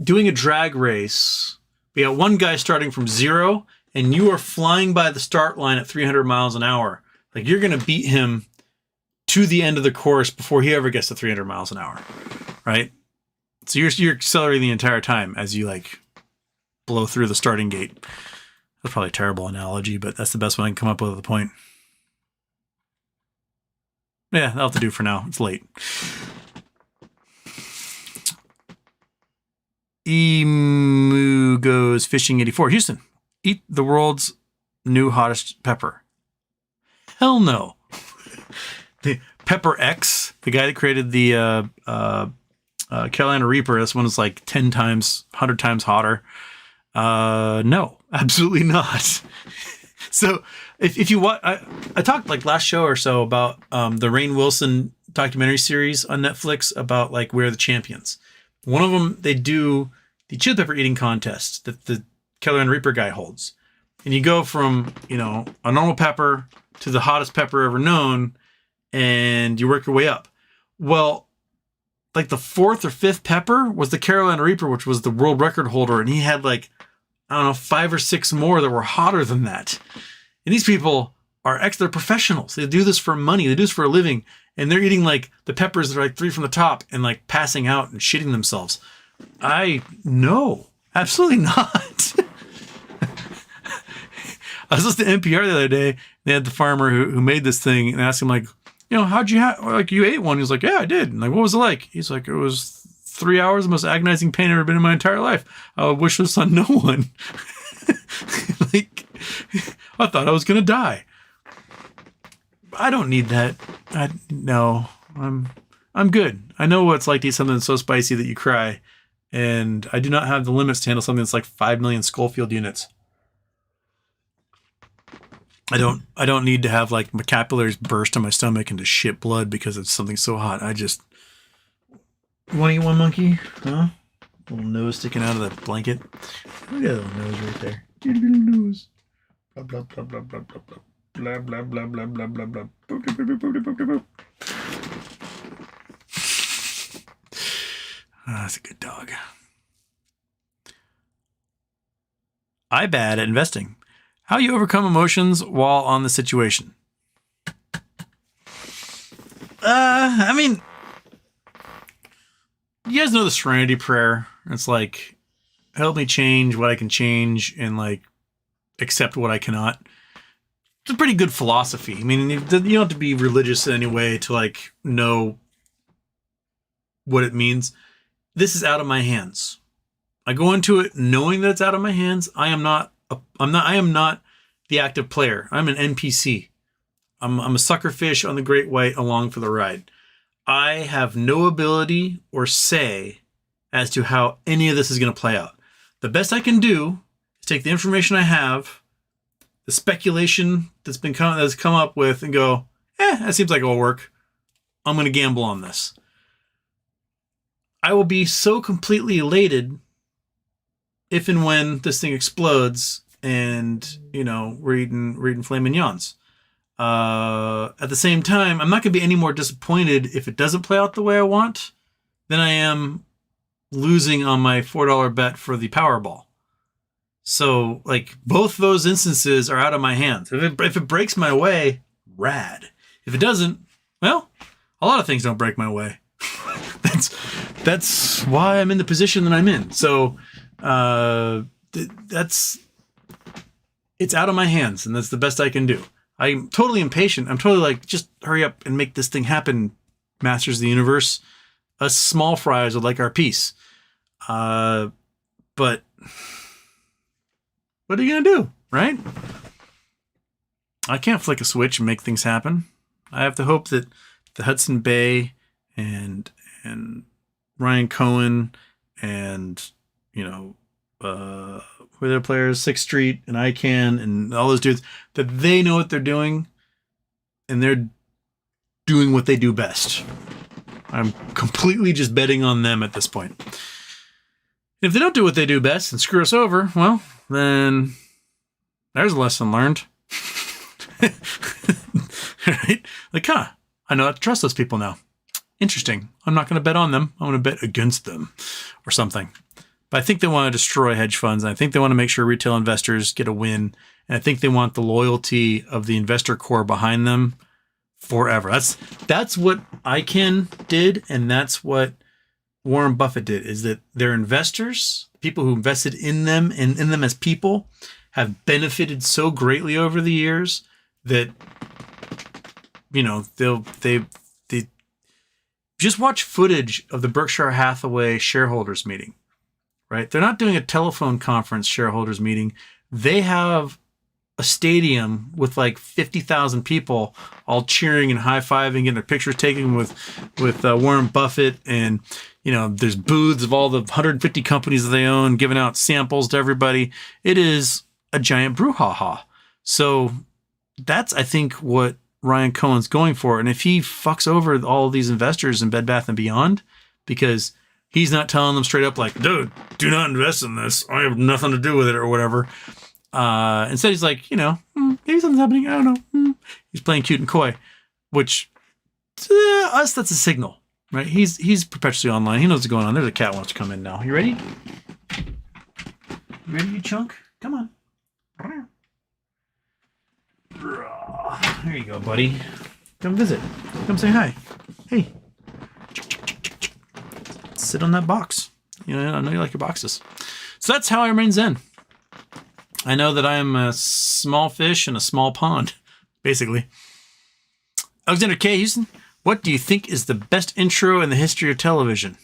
doing a drag race. We got one guy starting from 0, and you are flying by the start line at 300 miles an hour. Like you're going to beat him to the end of the course before he ever gets to 300 miles an hour, right? So you're accelerating the entire time as you like blow through the starting gate. That's probably a terrible analogy, but that's the best one I can come up with at the point. Yeah, that'll have to do for now. It's late. Emu goes fishing 84. Houston, eat the world's new hottest pepper. Hell no. The Pepper X, the guy that created the Carolina Reaper, this one is like 10 times, 100 times hotter. No, absolutely not. So if you want, I talked like last show or so about the Rainn Wilson documentary series on Netflix about like We're the Champions. One of them, they do the chili pepper eating contest that the Carolina Reaper guy holds. And you go from, a normal pepper to the hottest pepper ever known, and you work your way up. Well, like the 4th or 5th pepper was the Carolina Reaper, which was the world record holder. And he had like, 5 or 6 more that were hotter than that. And these people they're professionals. They do this for money. They do this for a living. And they're eating like the peppers that are like 3 from the top and like passing out and shitting themselves. No, absolutely not. I was listening to NPR the other day. They had the farmer who made this thing, and asked him like, how'd you you ate one? He was like, yeah, I did. And like, what was it like? He's like, it was 3 hours, the most agonizing pain I've ever been in my entire life. I would wish this on no one. Like, I thought I was going to die. I don't need that. No, I'm good. I know what it's like to eat something so spicy that you cry. And I do not have the limits to handle something that's like 5 million Schofield units. I don't need to have like my capillaries burst in my stomach into shit blood because it's something so hot. You want to eat one, monkey? Huh? Little nose sticking out of the blanket. Look at that little nose right there. Your little nose. Blah, blah, blah, blah, blah, blah, blah. Blah, blah, blah, blah, blah, blah, blah. Boop, boop, boop, boop, boop, boop, boop. That's a good dog. I bad at investing. How you overcome emotions while on the situation. You guys know the Serenity Prayer. It's like, help me change what I can change and like accept what I cannot. It's a pretty good philosophy. I mean, you don't have to be religious in any way to like know what it means. This is out of my hands. I go into it knowing that it's out of my hands. I am not the active player. I'm an NPC. I'm a sucker fish on the great white along for the ride. I have no ability or say as to how any of this is going to play out. The best I can do is take the information I have, the speculation that's come up with, and go, that seems like it'll work. I'm going to gamble on this. I will be so completely elated if and when this thing explodes and, we're eating filet mignons. At the same time, I'm not going to be any more disappointed if it doesn't play out the way I want than I am losing on my $4 bet for the Powerball. So, both those instances are out of my hands. If it breaks my way, rad. If it doesn't, well, a lot of things don't break my way. That's why I'm in the position that I'm in. So, it's out of my hands, and that's the best I can do. I'm totally impatient. I'm totally just hurry up and make this thing happen, Masters of the Universe. Us small fries would like our piece. But what are you going to do, right? I can't flick a switch and make things happen. I have to hope that the Hudson Bay and Ryan Cohen and, who are their players, 6th Street and ICANN and all those dudes, that they know what they're doing and they're doing what they do best. I'm completely just betting on them at this point. If they don't do what they do best and screw us over, well, then there's a lesson learned. Right? I know how to trust those people now. Interesting. I'm not going to bet on them. I'm going to bet against them or something. But I think they want to destroy hedge funds. And I think they want to make sure retail investors get a win. And I think they want the loyalty of the investor core behind them forever. That's what ICANN did. And that's what Warren Buffett did, is that their investors, people who invested in them and in them as people, have benefited so greatly over the years that, they just watch footage of the Berkshire Hathaway shareholders meeting, right? They're not doing a telephone conference shareholders meeting. They have a stadium with 50,000 people all cheering and high-fiving, getting their pictures taken with Warren Buffett. And, there's booths of all the 150 companies that they own, giving out samples to everybody. It is a giant brouhaha. So that's, I think, what Ryan Cohen's going for. And if he fucks over all of these investors in Bed Bath & Beyond, because he's not telling them straight up dude, do not invest in this. I have nothing to do with it or whatever. Instead he's maybe something's happening. I don't know. He's playing cute and coy, which to us, that's a signal, right? He's perpetually online. He knows what's going on. There's a cat wants to come in now. You ready? You ready, you chunk? Come on. There you go, buddy. Come visit. Come say hi. Hey. Sit on that box. I know you like your boxes. So that's how I remain zen. I know that I am a small fish in a small pond, basically. Alexander K. Houston, what do you think is the best intro in the history of television?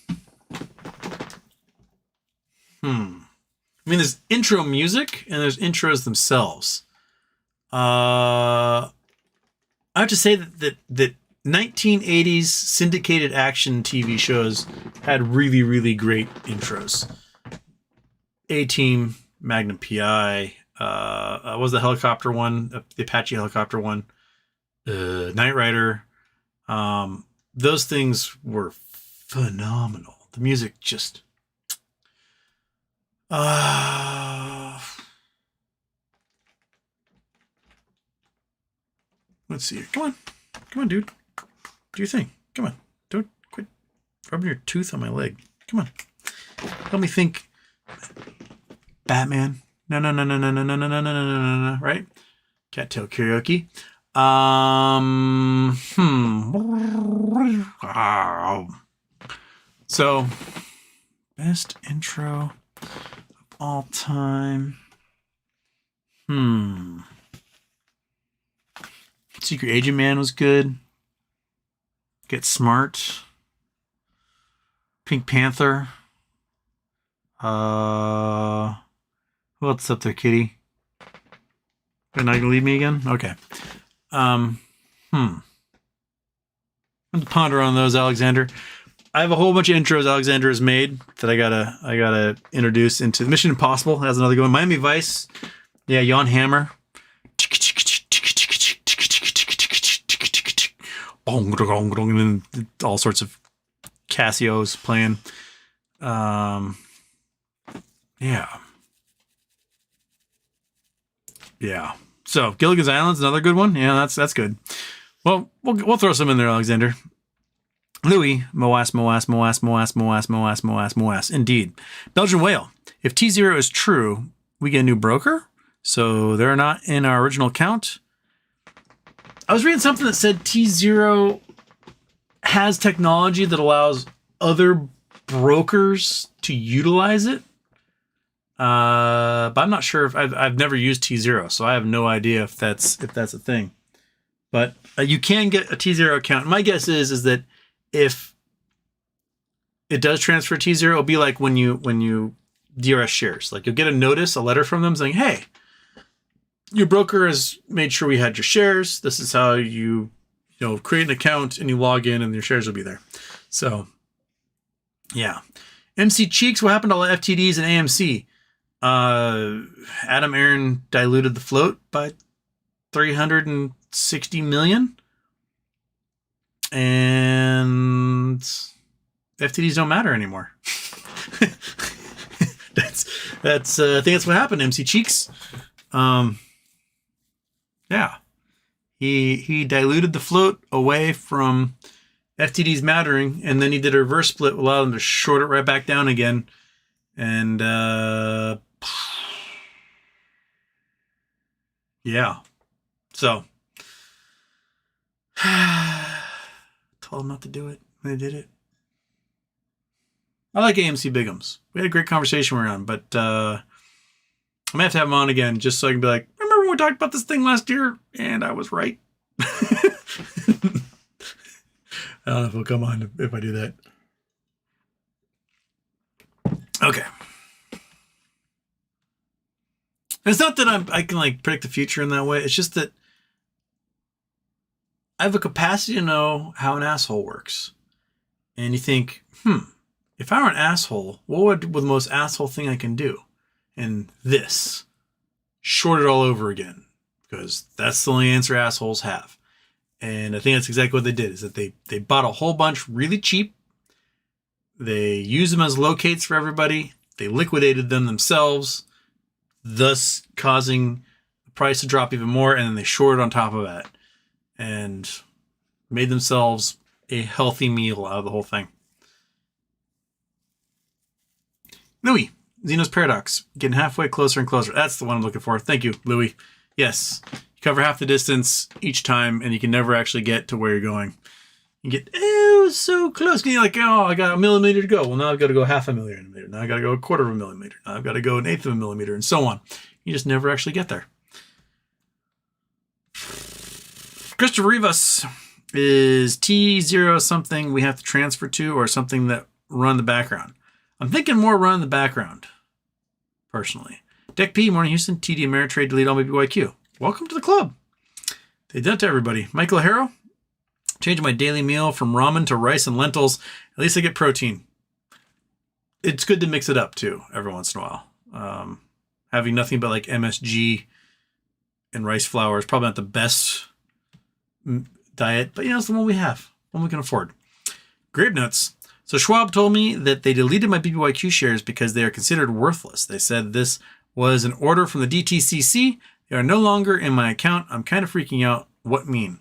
There's intro music and there's intros themselves. I have to say that 1980s syndicated action TV shows had really, really great intros. A-Team, Magnum P.I., was the helicopter one, the Apache helicopter one, Knight Rider. Those things were phenomenal. The music just... Let's see here. Come on, dude. Do your thing. Come on. Don't quit rubbing your tooth on my leg. Come on. Help me think. Batman. No. Right? Cattail karaoke. So, best intro of all time. Secret Agent Man was good. Get Smart. Pink Panther. Who else up there, kitty? You're not gonna leave me again? Okay. I'm gonna ponder on those, Alexander. I have a whole bunch of intros Alexander has made that I gotta introduce into Mission Impossible. Has another good one. Miami Vice. Yeah, Jan Hammer. And all sorts of Casios playing. Yeah. So Gilligan's Island's another good one. Yeah, that's good. Well, we'll throw some in there, Alexander. Louis, Moas. Indeed. Belgian Whale. If tZERO is true, we get a new broker. So they're not in our original count. I was reading something that said tZERO has technology that allows other brokers to utilize it. But I'm not sure if I've never used tZERO, so I have no idea if that's a thing. But you can get a tZERO account. My guess is that if it does transfer tZERO, it'll be like when you DRS shares. Like you'll get a notice, a letter from them saying, "Hey, your broker has made sure we had your shares. This is how you create an account and you log in and your shares will be there." So, yeah. MC Cheeks, what happened to all the FTDs and AMC? Adam Aaron diluted the float by 360 million. And FTDs don't matter anymore. that's I think that's what happened, MC Cheeks. Yeah. He diluted the float away from FTDs mattering, and then he did a reverse split, allowed him to short it right back down again. And yeah. So told him not to do it. They did it. I like AMC Bigums. We had a great conversation around, but I might have to have him on again just so I can be like, remember when we talked about this thing last year? And I was right. I don't know if he'll come on if I do that. Okay. It's not that I can like predict the future in that way. It's just that I have a capacity to know how an asshole works. And you think, if I were an asshole, what would the most asshole thing I can do? And this. Short it all over again. Because that's the only answer assholes have. And I think that's exactly what they did, is that they bought a whole bunch really cheap. They used them as locates for everybody. They liquidated them themselves, thus causing the price to drop even more. And then they shorted on top of that and made themselves a healthy meal out of the whole thing. Louis, Zeno's Paradox, getting halfway closer and closer. That's the one I'm looking for. Thank you, Louis. Yes, you cover half the distance each time, and you can never actually get to where you're going. You get, so close. And you're like, I got a millimeter to go. Well, now I've got to go half a millimeter. Now I've got to go a quarter of a millimeter. Now I've got to go an eighth of a millimeter, and so on. You just never actually get there. Christopher Rivas, is tZERO something we have to transfer to or something that run the background? I'm thinking more run the background, personally. Deck P, Morning Houston, TD Ameritrade, delete all BBYQ. Welcome to the club. They did it to everybody. Michael Harrow, change my daily meal from ramen to rice and lentils. At least I get protein. It's good to mix it up, too, every once in a while. Having nothing but like MSG and rice flour is probably not the best diet, but it's the one we have, one we can afford. Grape nuts. So Schwab told me that they deleted my BBYQ shares because they are considered worthless. They said this was an order from the DTCC. They are no longer in my account. I'm kind of freaking out. What mean?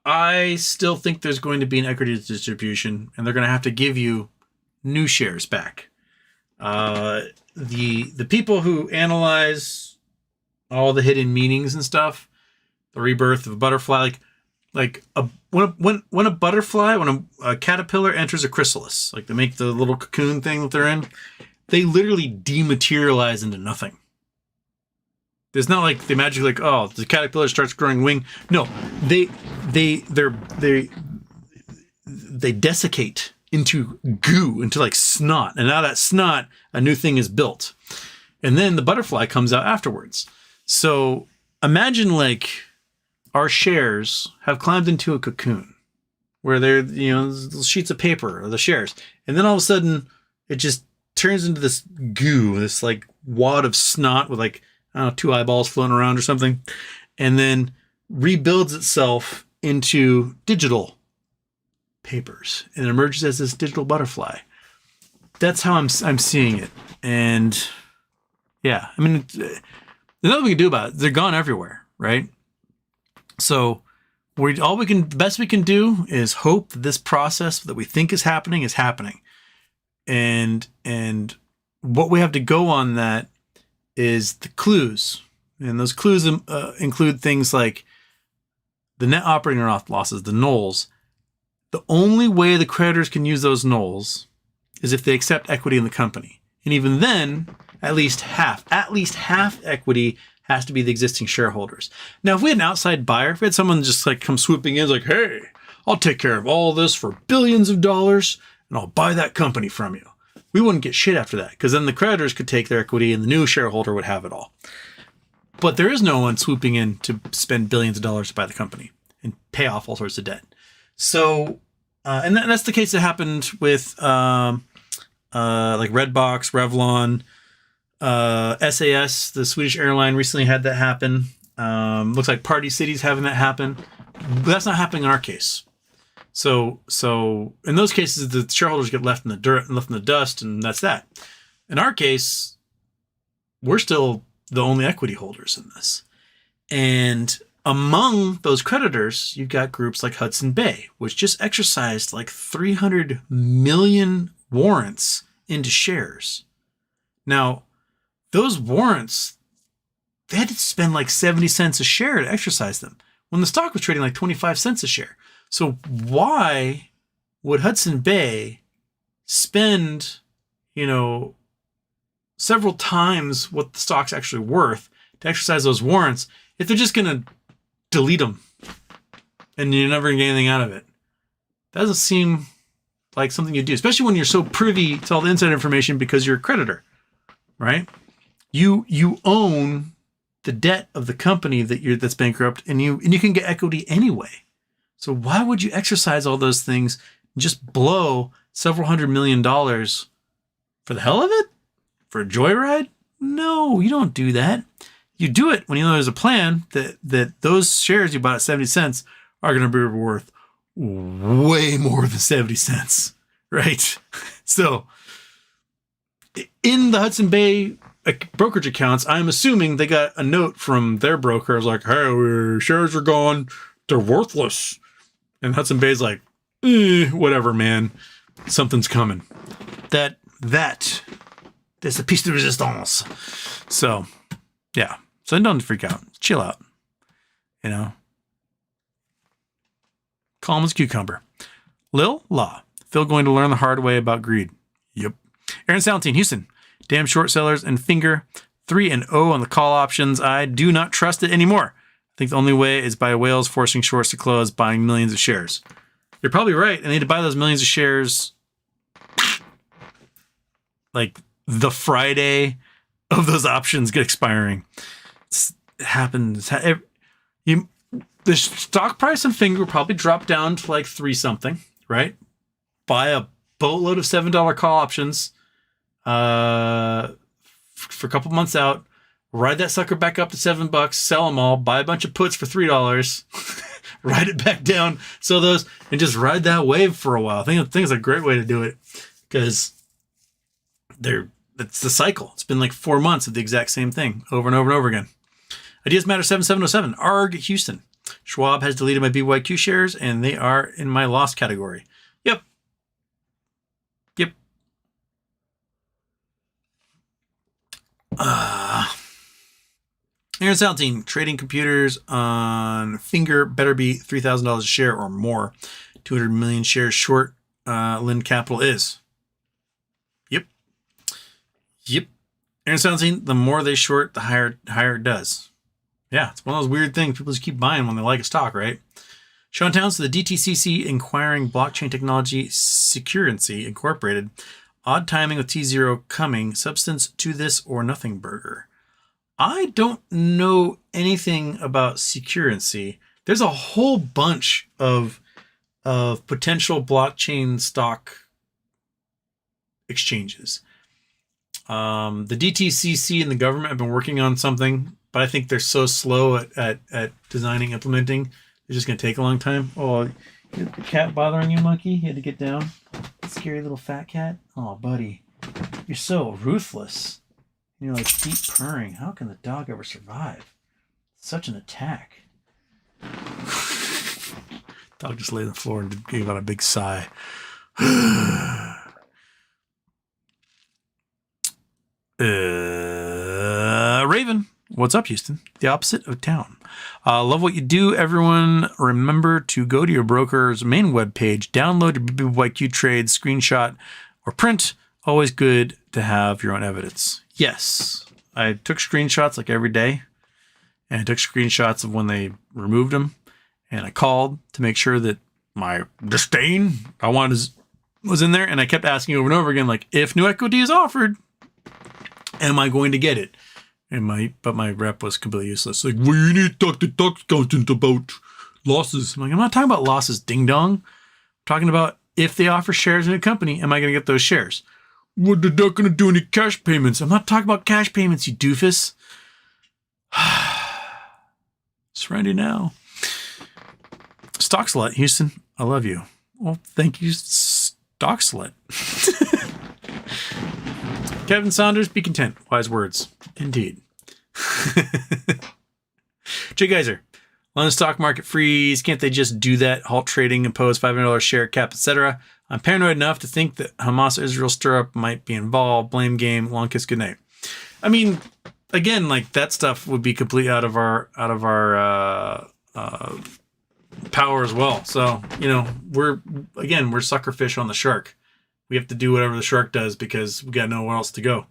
I still think there's going to be an equity distribution, and they're going to have to give you new shares back. The people who analyze all the hidden meanings and stuff, the rebirth of a butterfly, when a caterpillar enters a chrysalis, like they make the little cocoon thing that they're in, they literally dematerialize into nothing. It's not like they magically the caterpillar starts growing wing. No, they desiccate into goo, into like snot, and out of that snot, a new thing is built, and then the butterfly comes out afterwards. So imagine our shares have climbed into a cocoon, where they're, little sheets of paper or the shares. And then all of a sudden it just turns into this goo, this like wad of snot with like, I don't know, 2 eyeballs floating around or something. And then rebuilds itself into digital papers and it emerges as this digital butterfly. That's how I'm seeing it. And yeah, I mean, there's nothing we can do about it. They're gone everywhere, right? So the best we can do is hope that this process that we think is happening. And what we have to go on that is the clues. And those clues include things like the net operating losses, the nulls. The only way the creditors can use those nulls is if they accept equity in the company. And even then, at least half equity has to be the existing shareholders. Now, if we had an outside buyer, if we had someone just like come swooping in, like, hey, I'll take care of all this for billions of dollars and I'll buy that company from you, we wouldn't get shit after that, because then the creditors could take their equity and the new shareholder would have it all. But there is no one swooping in to spend billions of dollars to buy the company and pay off all sorts of debt. So, and that's the case that happened with like Redbox, Revlon, SAS, the Swedish airline, recently had that happen. Looks like Party City's having that happen. But that's not happening in our case. So in those cases, the shareholders get left in the dirt and left in the dust, and that's that. In our case, we're still the only equity holders in this. And among those creditors, you've got groups like Hudson Bay, which just exercised like 300 million warrants into shares. Now, those warrants, they had to spend like 70 cents a share to exercise them when the stock was trading like 25 cents a share. So why would Hudson Bay spend, several times what the stock's actually worth to exercise those warrants if they're just going to delete them and you're never going to get anything out of it? That doesn't seem like something you do, especially when you're so privy to all the inside information because you're a creditor, right? You own the debt of the company that's bankrupt, and you can get equity anyway. So why would you exercise all those things and just blow several $100 million for the hell of it? For a joyride? No, you don't do that. You do it when you know there's a plan that those shares you bought at 70 cents are going to be worth way more than 70 cents, right? So in the Hudson Bay brokerage accounts, I'm assuming they got a note from their broker. It was like, hey, our shares are gone. They're worthless. And Hudson Bay's like, whatever, man. Something's coming. There's a piece de resistance. So, yeah. So don't freak out. Chill out. Calm as cucumber. Lil Law. Phil going to learn the hard way about greed. Yep. Aaron Salentine, Houston. Damn short sellers and finger 3-0 on the call options. I do not trust it anymore. I think the only way is by whales forcing shorts to close, buying millions of shares. You're probably right. And they need to buy those millions of shares like the Friday of those options get expiring. It happens. The stock price and finger will probably drop down to like 3 something, right? Buy a boatload of $7 call options for a couple months out, ride that sucker back up to $7, sell them all, buy a bunch of puts for $3, ride it back down, sell those, and just ride that wave for a while. I think it's a great way to do it because it's the cycle. It's been like 4 months of the exact same thing over and over and over again. Ideas Matter 7707, ARG Houston. Schwab has deleted my BBYQ shares and they are in my lost category. Yep. Aaron Saltine, trading computers on finger better be $3,000 a share or more. 200 million shares short. Lind Capital is. Yep. Aaron Saltine, the more they short, the higher it does. Yeah, it's one of those weird things people just keep buying when they like a stock, right? Sean Towns, the DTCC inquiring blockchain technology Securrency Incorporated. Odd timing with tZERO coming. Substance to this or nothing burger. I don't know anything about Securrency. There's a whole bunch of of potential blockchain stock exchanges. The DTCC and the government have been working on something, but I think they're so slow at designing, implementing. It's just going to take a long time. Oh, the cat bothering you, monkey? You had to get down? Scary little fat cat? Oh, buddy. You're so ruthless. You're like deep purring. How can the dog ever survive? Such an attack. Dog just lay on the floor and gave out a big sigh. Raven, what's up, Houston? The opposite of town. Love what you do, everyone. Remember to go to your broker's main webpage, download your BBBYQ trades, screenshot, or print. Always good to have your own evidence. Yes, I took screenshots like every day, and I took screenshots of when they removed them, and I called to make sure that my disdain I wanted was in there, and I kept asking over and over again, like, if new equity is offered, am I going to get it? But my rep was completely useless. Like, well, you need to talk to tax accountant about losses. I'm like, I'm not talking about losses, ding dong. I'm talking about if they offer shares in a company, am I going to get those shares? Well, they're not going to do any cash payments. I'm not talking about cash payments, you doofus. It's ready now. Stock slut, Houston, I love you. Well, thank you, stock slut. Kevin Saunders, be content. Wise words. Indeed. Jay Geyser, London stock market freeze. Can't they just do that? Halt trading, impose $500 share cap, etc. I'm paranoid enough to think that Hamas Israel stir-up might be involved. Blame game. Long kiss, good night. I mean, again, like that stuff would be completely out of our power as well. So, you know, we're suckerfish on the shark. We have to do whatever the shark does because we got nowhere else to go.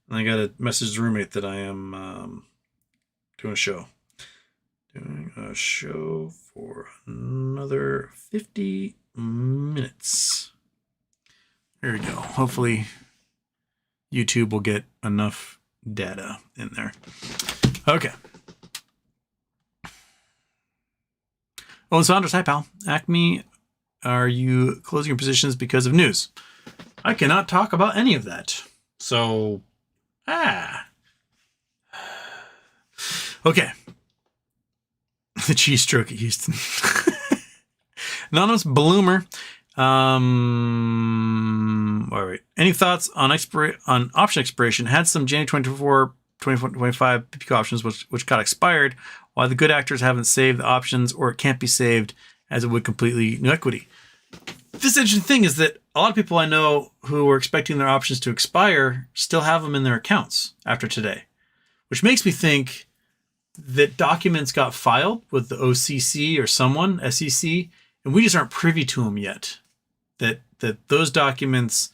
And I got to message the roommate that I am doing a show. Doing a show for another 50 minutes. There we go. Hopefully YouTube will get enough data in there. Okay. Owen Saunders, hi pal. Acme, are you closing your positions because of news? I cannot talk about any of that. So, okay. The cheese stroke at Houston. Anonymous Bloomer. All right. Any thoughts on option expiration? Had some January 24, 2025 PPQ options which got expired. Why the good actors haven't saved the options, or it can't be saved as it would completely new equity. This interesting thing is that a lot of people I know who were expecting their options to expire still have them in their accounts after today, which makes me think that documents got filed with the OCC or someone, SEC, and we just aren't privy to them yet. That those documents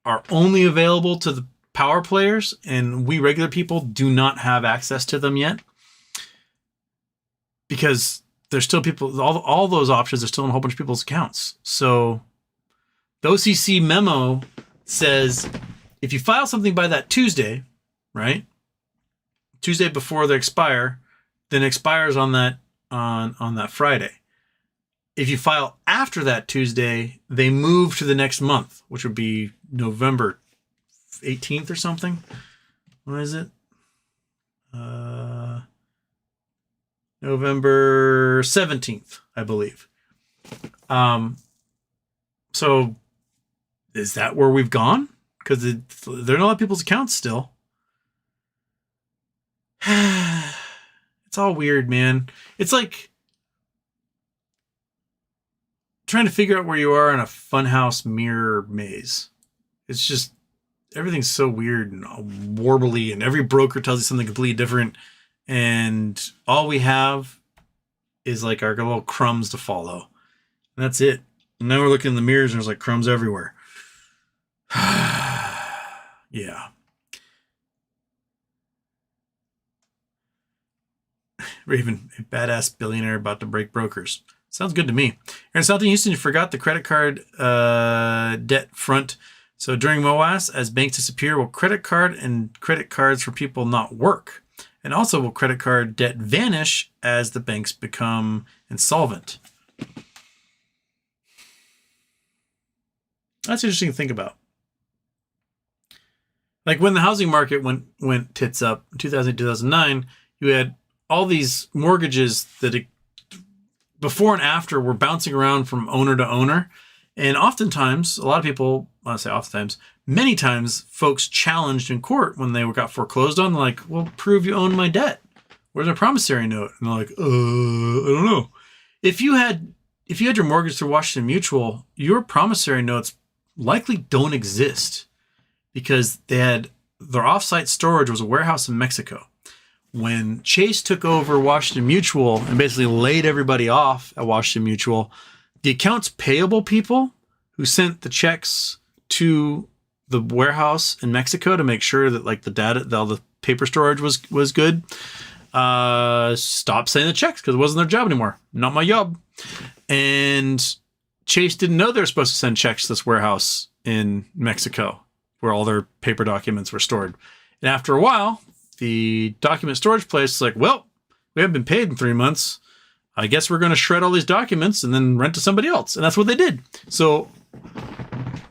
are only available to the power players, and we regular people do not have access to them yet. Because there's still people, all those options are still in a whole bunch of people's accounts. So the OCC memo says if you file something by that Tuesday, right? Tuesday before they expire, then it expires on that on that Friday. If you file after that Tuesday, they move to the next month, which would be November 18th or something. What is it? November 17th, I believe. So is that where we've gone? Because they're in a lot of people's accounts still. It's all weird, man. It's like trying to figure out where you are in a funhouse mirror maze. It's just, everything's so weird and warbly, and every broker tells you something completely different. And all we have is like our little crumbs to follow. And that's it. And now we're looking in the mirrors and there's like crumbs everywhere. Yeah. Raven, a badass billionaire about to break brokers. Sounds good to me. Aaron South in Houston, you forgot the credit card debt front. So during MOAS, as banks disappear, will credit card and credit cards for people not work? And also, will credit card debt vanish as the banks become insolvent? That's interesting to think about. Like when the housing market went tits up in 2009, you had all these mortgages that before and after were bouncing around from owner to owner. And oftentimes, a lot of people, I say oftentimes, many times, folks challenged in court when they got foreclosed on, like, well, prove you own my debt. Where's my promissory note? And they're like, I don't know. If you had your mortgage through Washington Mutual, your promissory notes likely don't exist because their offsite storage was a warehouse in Mexico. When Chase took over Washington Mutual and basically laid everybody off at Washington Mutual, the accounts payable people who sent the checks to the warehouse in Mexico to make sure that like the data, all the paper storage was good, stopped sending the checks because it wasn't their job anymore. Not my job. And Chase didn't know they were supposed to send checks to this warehouse in Mexico where all their paper documents were stored. And after a while, the document storage place is like, well, we haven't been paid in 3 months. I guess we're going to shred all these documents and then rent to somebody else. And that's what they did. So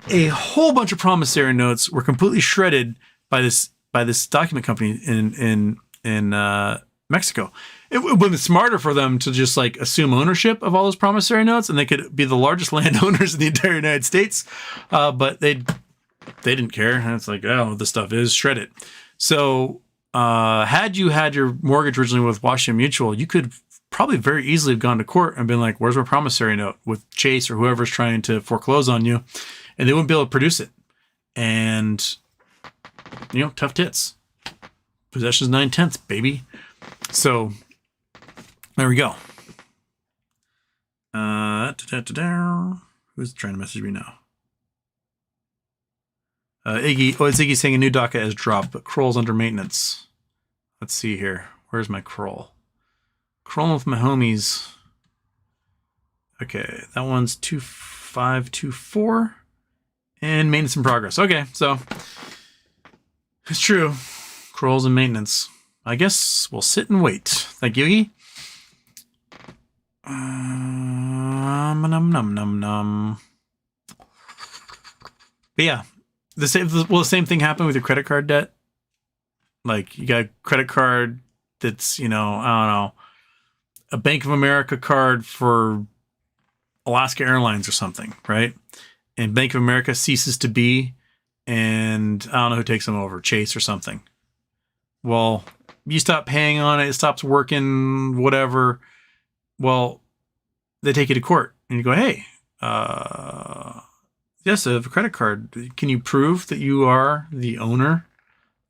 a whole bunch of promissory notes were completely shredded by this document company in Mexico. It would have been smarter for them to just like assume ownership of all those promissory notes, and they could be the largest landowners in the entire United States. But they didn't care. And it's like, oh, this stuff is shredded. So had you had your mortgage originally with Washington Mutual, you could probably very easily have gone to court and been like, where's my promissory note with Chase or whoever's trying to foreclose on you? And they wouldn't be able to produce it. And, tough tits. Possession's 9/10, baby. So there we go. Who's trying to message me now? It's Iggy saying a new DACA has dropped, but Kroll's under maintenance. Let's see here. Where's my Kroll? Krolling with my homies. Okay, that one's 2524. And maintenance in progress. Okay, so it's true. Kroll's in maintenance. I guess we'll sit and wait. Thank you, Iggy. But yeah, the same thing happen with your credit card debt? Like you got a credit card that's, I don't know, a Bank of America card for Alaska Airlines or something, right? And Bank of America ceases to be, and I don't know who takes them over, Chase or something. Well, you stop paying on it stops working, whatever. Well, they take you to court, and you go, hey, yes, I have a credit card. Can you prove that you are the owner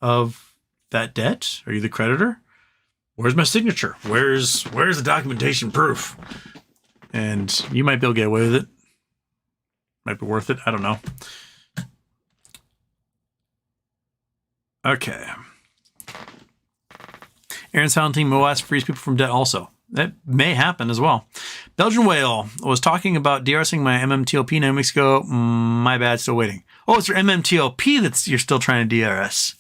of that debt? Are you the creditor? Where's my signature? Where's the documentation proof? And you might be able to get away with it. Might be worth it. I don't know. Okay. Aaron's Fountain MOAS frees people from debt also. That may happen as well. Belgian Whale was talking about DRSing my MMTLP 9 weeks ago. My bad, still waiting. Oh, it's your MMTLP you're still trying to DRS.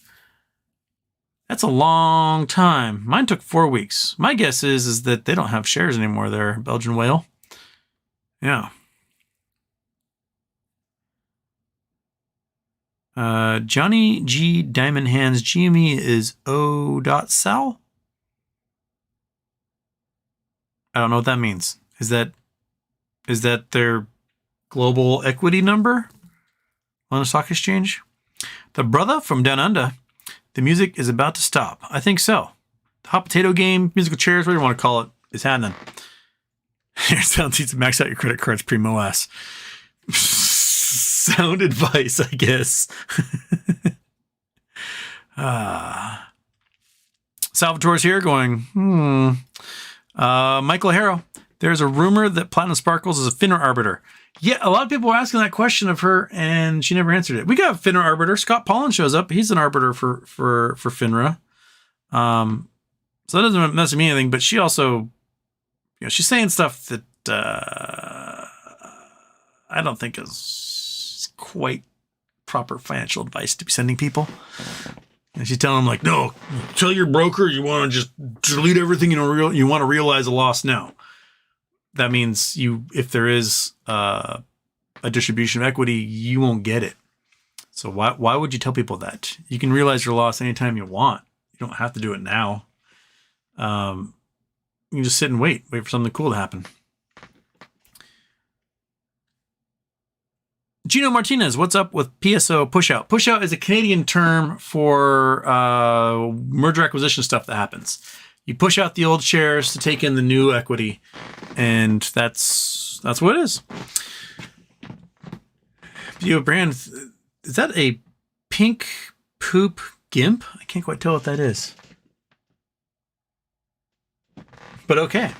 That's a long time. Mine took 4 weeks. My guess is that they don't have shares anymore there, Belgian Whale. Yeah. Johnny G. Diamond Hands GME is O.Sal. I don't know what that means. Is that their global equity number on the stock exchange? The brother from down under. The music is about to stop. I think so. The hot potato game, musical chairs, whatever you want to call it, is happening. Your sound needs to max out your credit cards pre-MOAS. Sound advice, I guess. Salvatore's here going, Michael Harrow, there's a rumor that Platinum Sparkles is a FINRA arbiter. Yeah, a lot of people were asking that question of her, and she never answered it. We got a FINRA arbiter. Scott Pollan shows up. He's an arbiter for FINRA. So that doesn't mess with me anything, but she also, she's saying stuff that I don't think is quite proper financial advice to be sending people. And she's telling them like, no, tell your broker you want to just delete everything you want to realize a loss now. That means if there is a distribution of equity, you won't get it. So why would you tell people that? You can realize your loss anytime you want. You don't have to do it now. You can just sit and wait for something cool to happen. Gino Martinez, what's up with PSO pushout? Pushout is a Canadian term for merger acquisition stuff that happens. You push out the old shares to take in the new equity, and that's what it is. Video brand, is that a pink poop gimp? I can't quite tell what that is. But okay.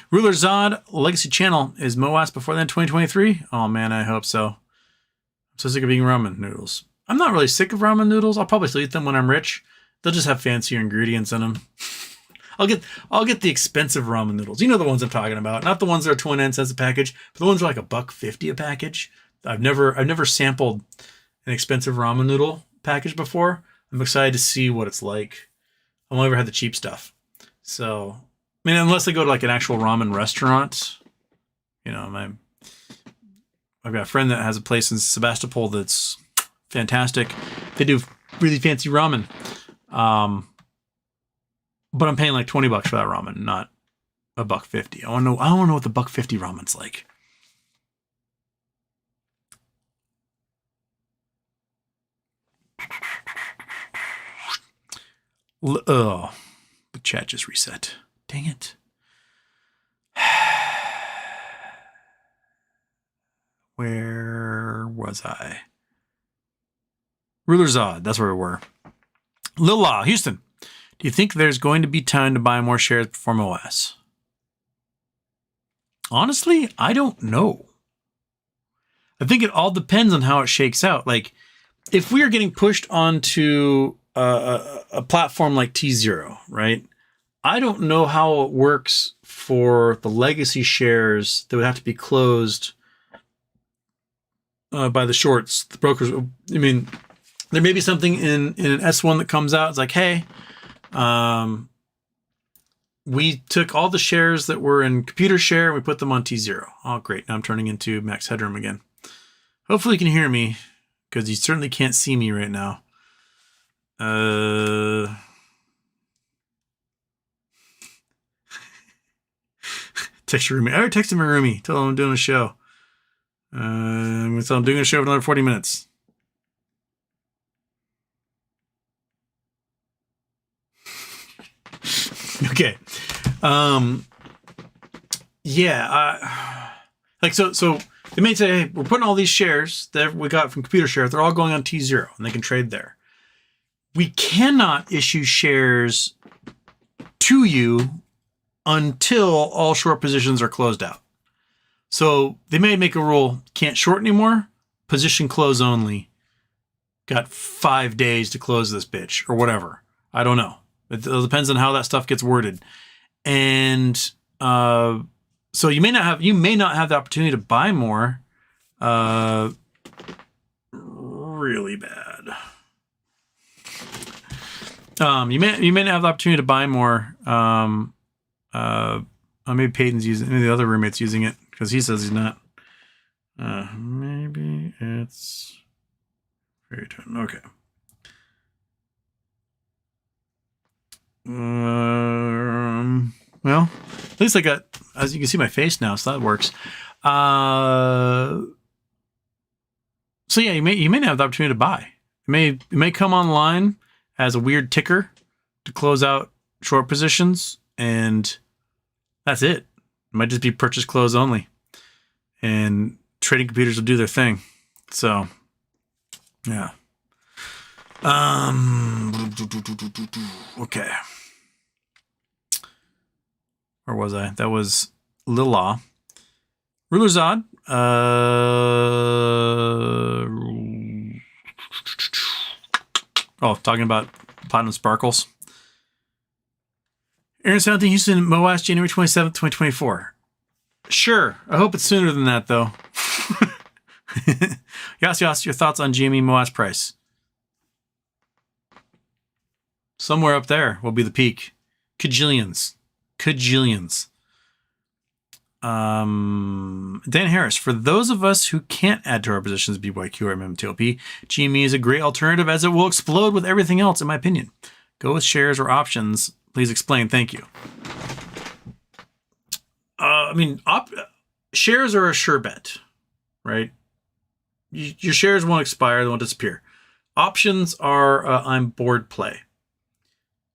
Ruler Zod Legacy Channel, is MOAS before then 2023? Oh man, I hope so. I'm so sick of eating ramen noodles. I'm not really sick of ramen noodles. I'll probably still eat them when I'm rich. They'll just have fancier ingredients in them. I'll get the expensive ramen noodles. You know the ones I'm talking about. Not the ones that are 29 cents a package, but the ones that are like $1.50 a package. I've never sampled an expensive ramen noodle package before. I'm excited to see what it's like. I've only ever had the cheap stuff. So, I mean, unless I go to like an actual ramen restaurant, you know, I've got a friend that has a place in Sebastopol that's fantastic. They do really fancy ramen. But I'm paying like $20 for that ramen, not $1.50. I want to know what the $1.50 ramen's like. Oh, the chat just reset. Dang it. Where was I? Ruler Zod, that's where we were. Lil Law, Houston. Do you think there's going to be time to buy more shares before MOAS? Honestly, I don't know. I think it all depends on how it shakes out. Like, if we are getting pushed onto a platform like tZERO, right? I don't know how it works for the legacy shares that would have to be closed by the shorts, the brokers. I mean, there may be something in an S1 that comes out. It's like, hey, we took all the shares that were in computer share and we put them on tZERO. Oh, great. Now I'm turning into Max Headroom again. Hopefully you can hear me, because you certainly can't see me right now. Text your roomie. I already texted my roomie. Tell him I'm doing a show. So I'm doing a show for another 40 minutes. Okay. Yeah. Like, so they may say, hey, we're putting all these shares that we got from computer share. They're all going on tZERO and they can trade there. We cannot issue shares to you until all short positions are closed out. So they may make a rule, can't short anymore, position close only. Got 5 days to close this bitch or whatever. I don't know. It depends on how that stuff gets worded. And so you may not have the opportunity to buy more. Really bad. You may not have the opportunity to buy more. Maybe Peyton's using, maybe the other roommate's using it because he says he's not. Maybe it's very turn. Okay. Well, at least I got, as you can see my face now, so that works. So yeah, you may not have the opportunity to buy. It may come online as a weird ticker to close out short positions, and that's it. It might just be purchase close only, and trading computers will do their thing. So, yeah. Okay. Where was I? That was Lil Law. Ruler Zod. Talking about Platinum Sparkles. Aaron 17, Houston, MOAS, January 27th, 2024. Sure. I hope it's sooner than that, though. Yas, your thoughts on GME MOAS price? Somewhere up there will be the peak. Kajillions. Dan Harris, for those of us who can't add to our positions BYQ or MMTLP, GME is a great alternative as it will explode with everything else, in my opinion. Go with shares or options. Please explain. Thank you. Shares are a sure bet, right? Your shares won't expire. They won't disappear. Options are I'm bored play.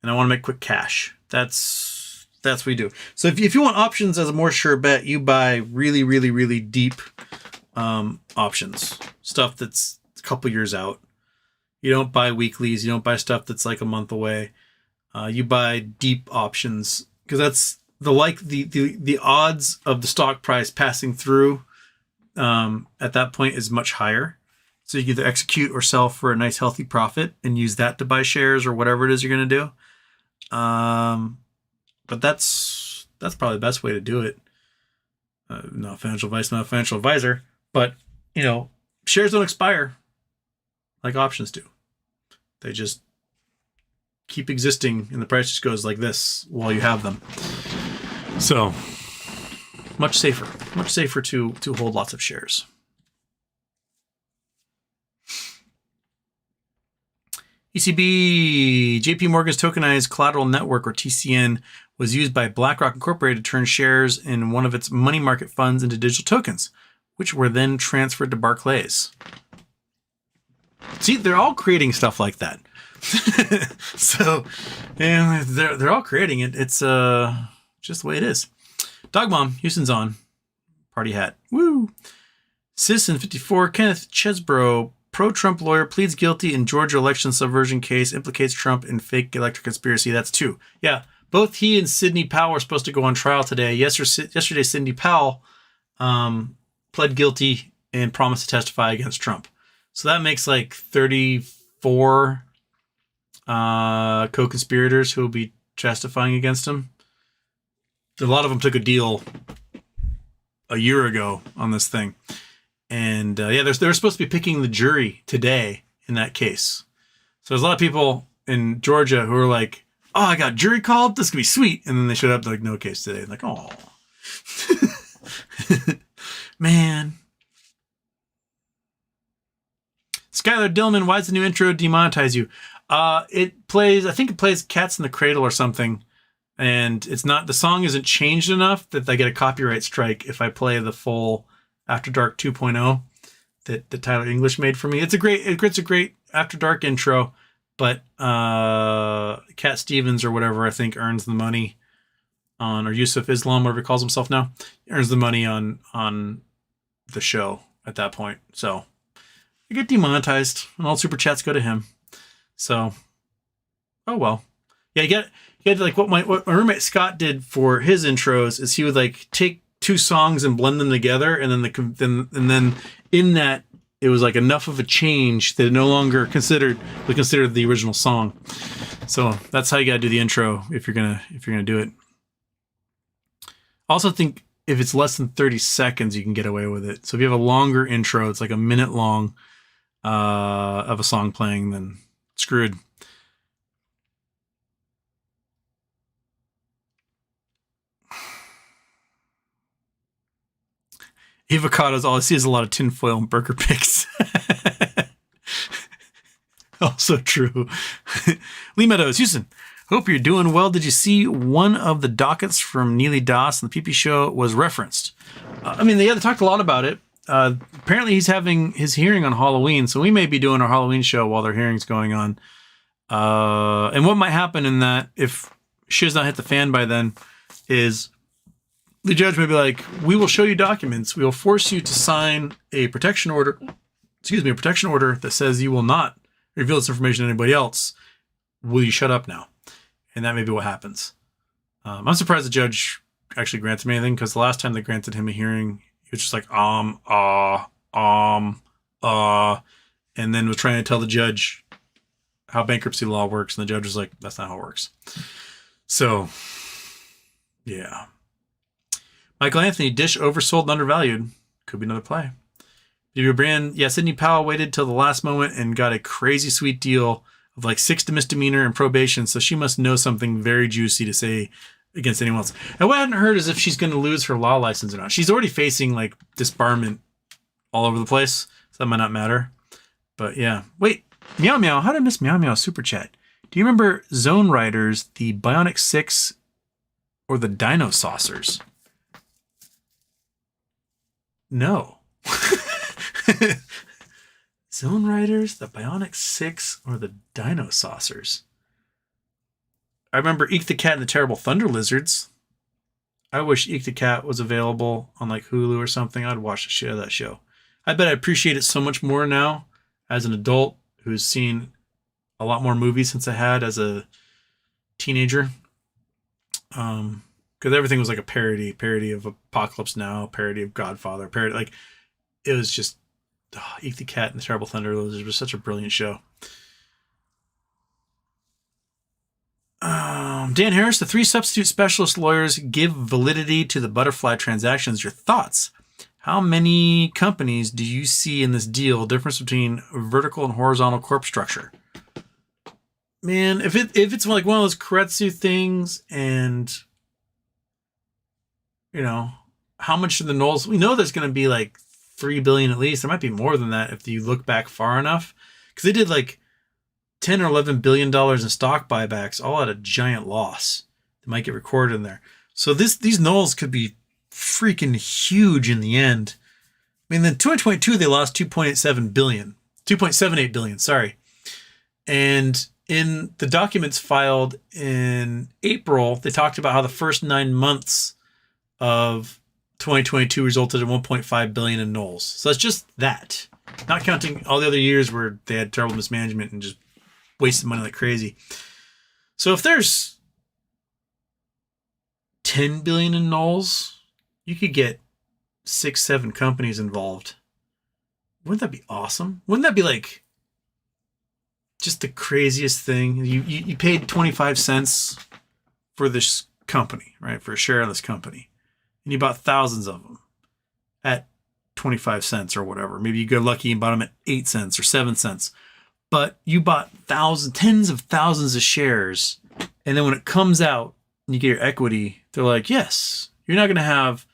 And I want to make quick cash. That's what we do. So if you want options as a more sure bet, you buy really, really, really deep options. Stuff that's a couple years out. You don't buy weeklies. You don't buy stuff that's like a month away. You buy deep options because that's the odds of the stock price passing through at that point is much higher. So you can either execute or sell for a nice healthy profit and use that to buy shares or whatever it is you're going to do. But that's probably the best way to do it. Not financial advice, not a financial advisor, but shares don't expire like options do. They just keep existing and the price just goes like this while you have them. So much safer to hold lots of shares. ECB, JP Morgan's tokenized collateral network, or TCN, was used by BlackRock Incorporated to turn shares in one of its money market funds into digital tokens, which were then transferred to Barclays. See, they're all creating stuff like that. So, yeah, they're all creating it. It's just the way it is. Dog Mom, Houston's on. Party hat. Woo! Citizen 54, Kenneth Chesbrough, pro-Trump lawyer, pleads guilty in Georgia election subversion case, implicates Trump in fake electoral conspiracy. That's 2. Yeah, both he and Sidney Powell are supposed to go on trial today. Yesterday, Sidney Powell pled guilty and promised to testify against Trump. So that makes like 34 co-conspirators who will be testifying against him. A lot of them took a deal a year ago on this thing. And they're supposed to be picking the jury today in that case. So there's a lot of people in Georgia who are like, oh, I got jury called. This could be sweet. And then they showed up like, no case today. Like, oh, man. Skylar Dillman, why does the new intro demonetize you? I think it plays Cats in the Cradle or something. And the song isn't changed enough that I get a copyright strike if I play the full After Dark 2.0 that Tyler English made for me. It's a great After Dark intro, but Cat Stevens or whatever I think earns the money on, or Yusuf Islam, whatever he calls himself now, earns the money on the show at that point. So I get demonetized and all super chats go to him. So, oh well. Yeah, you get like what my roommate Scott did for his intros is he would like take 2 songs and blend them together, and then in that it was like enough of a change that it no longer considered the original song. So that's how you gotta do the intro if you're gonna do it. Also think if it's less than 30 seconds, you can get away with it. So if you have a longer intro, it's like a minute long of a song playing, then screwed. Avocados, all I see is a lot of tinfoil and burger pics. Also true. Lee Meadows, Houston. Hope you're doing well. Did you see one of the dockets from Neely Das and the PP show was referenced? They talked a lot about it. Apparently he's having his hearing on Halloween, so we may be doing our Halloween show while their hearing's going on. And what might happen in that, if shit's not hit the fan by then, is the judge may be like, we will show you documents. We will force you to sign a protection order that says you will not reveal this information to anybody else. Will you shut up now? And that may be what happens. I'm surprised the judge actually granted me anything, because the last time they granted him a hearing, he was just like, and then was trying to tell the judge how bankruptcy law works. And the judge was like, that's not how it works. So, yeah. Michael Anthony, Dish oversold and undervalued. Could be another play. Your brand, yeah, Sidney Powell waited till the last moment and got a crazy sweet deal of like 6 misdemeanor and probation. So she must know something very juicy to say against anyone else. And what I hadn't heard is if she's going to lose her law license or not. She's already facing like disbarment all over the place, so that might not matter. But yeah. Wait, Meow Meow. How did I miss Meow Meow super chat? Do you remember Zone Riders, the Bionic 6, or the Dino Saucers? No. Zone Riders, the Bionic 6, or the Dino Saucers? I remember Eek the Cat and the Terrible Thunder Lizards. I wish Eek the Cat was available on like Hulu or something. I'd watch the shit out of that show. I bet I appreciate it so much more now as an adult who's seen a lot more movies since I had as a teenager. Because everything was like a parody of Apocalypse Now, parody of Godfather, parody, like, it was just, Eek the Cat and the Terrible Thunder Lizards was such a brilliant show. Dan Harris, the 3 substitute specialist lawyers give validity to the butterfly transactions. Your thoughts? How many companies do you see in this deal? Difference between vertical and horizontal corp structure? Man, if it's like one of those Kretsu things, and you know, how much are the nulls? We know there's going to be like 3 billion at least. There might be more than that if you look back far enough, because they did like 10 or 11 billion dollars in stock buybacks, all at a giant loss. They might get recorded in there. So these nulls could be freaking huge in the end. I mean, then 2022 they lost 2.78 billion, sorry. And in the documents filed in April, they talked about how the first 9 months of 2022 resulted in 1.5 billion in nulls. So that's just that, not counting all the other years where they had terrible mismanagement and just wasted money like crazy. So if there's 10 billion in nulls, you could get 6-7 companies involved. Wouldn't that be awesome? Wouldn't that be like just the craziest thing? You paid 25 cents for this company, right? For a share of this company. And you bought thousands of them at 25 cents or whatever. Maybe you got lucky and bought them at 8 cents or 7 cents. But you bought tens of thousands of shares. And then when it comes out and you get your equity, they're like, yes, you're not going to have,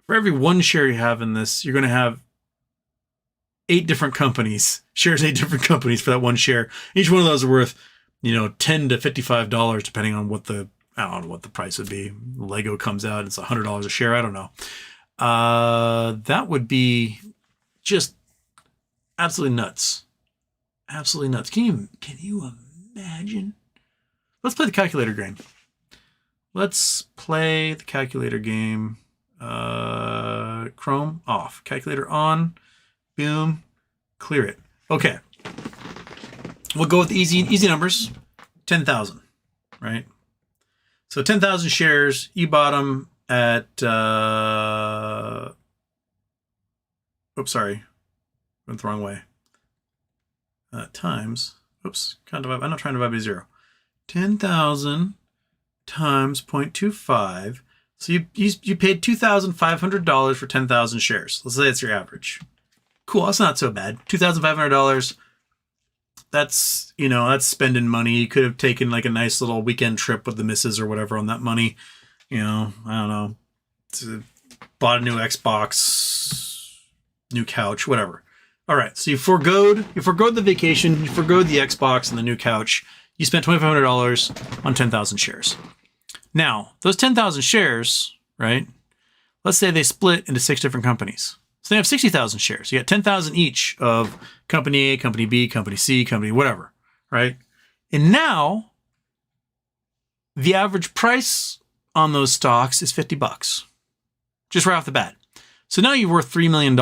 for every one share you have in this, you're going to have 8 different companies, shares 8 different companies for that one share. Each one of those are worth, $10 to $55, depending on I don't know what the price would be. Lego comes out, it's $100 a share. I don't know. That would be just absolutely nuts. Absolutely nuts. Can you imagine? Let's play the calculator game. Chrome off. Calculator on. Boom. Clear it. Okay. We'll go with the easy numbers. 10,000, right? So 10,000 shares. You bought them at, oops, sorry. Went the wrong way. Times, oops, can't divide. I'm not trying to divide by 0. 10,000 times 0.25. So you paid $2,500 for 10,000 shares. Let's say that's your average. Cool, that's not so bad. $2,500. That's, that's spending money. You could have taken like a nice little weekend trip with the missus or whatever on that money. I don't know. Bought a new Xbox, new couch, whatever. All right, so you forgoed the vacation, you forgoed the Xbox and the new couch. You spent $2,500 on 10,000 shares. Now, those 10,000 shares, right? Let's say they split into 6 different companies. So they have 60,000 shares. You got 10,000 each of company A, company B, company C, company whatever, right? And now the average price on those stocks is $50, just right off the bat. So now you're worth $3 million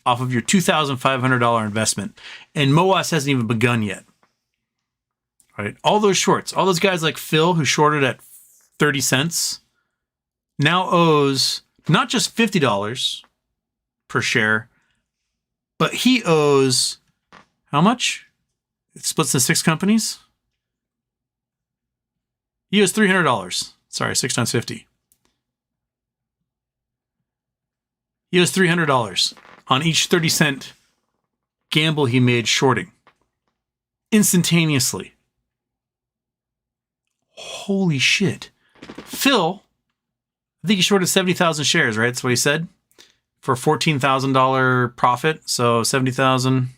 off of your $2,500 investment, and MOAS hasn't even begun yet. Right? All those shorts, all those guys like Phil who shorted at 30 cents now owes not just $50 per share, but he owes how much? It splits into 6 companies. He owes $300. Sorry, 6 times 50. He owes $300 on each 30-cent gamble he made shorting. Instantaneously. Holy shit. Phil, I think he shorted 70,000 shares, right? That's what he said, for $14,000 profit. So 70,000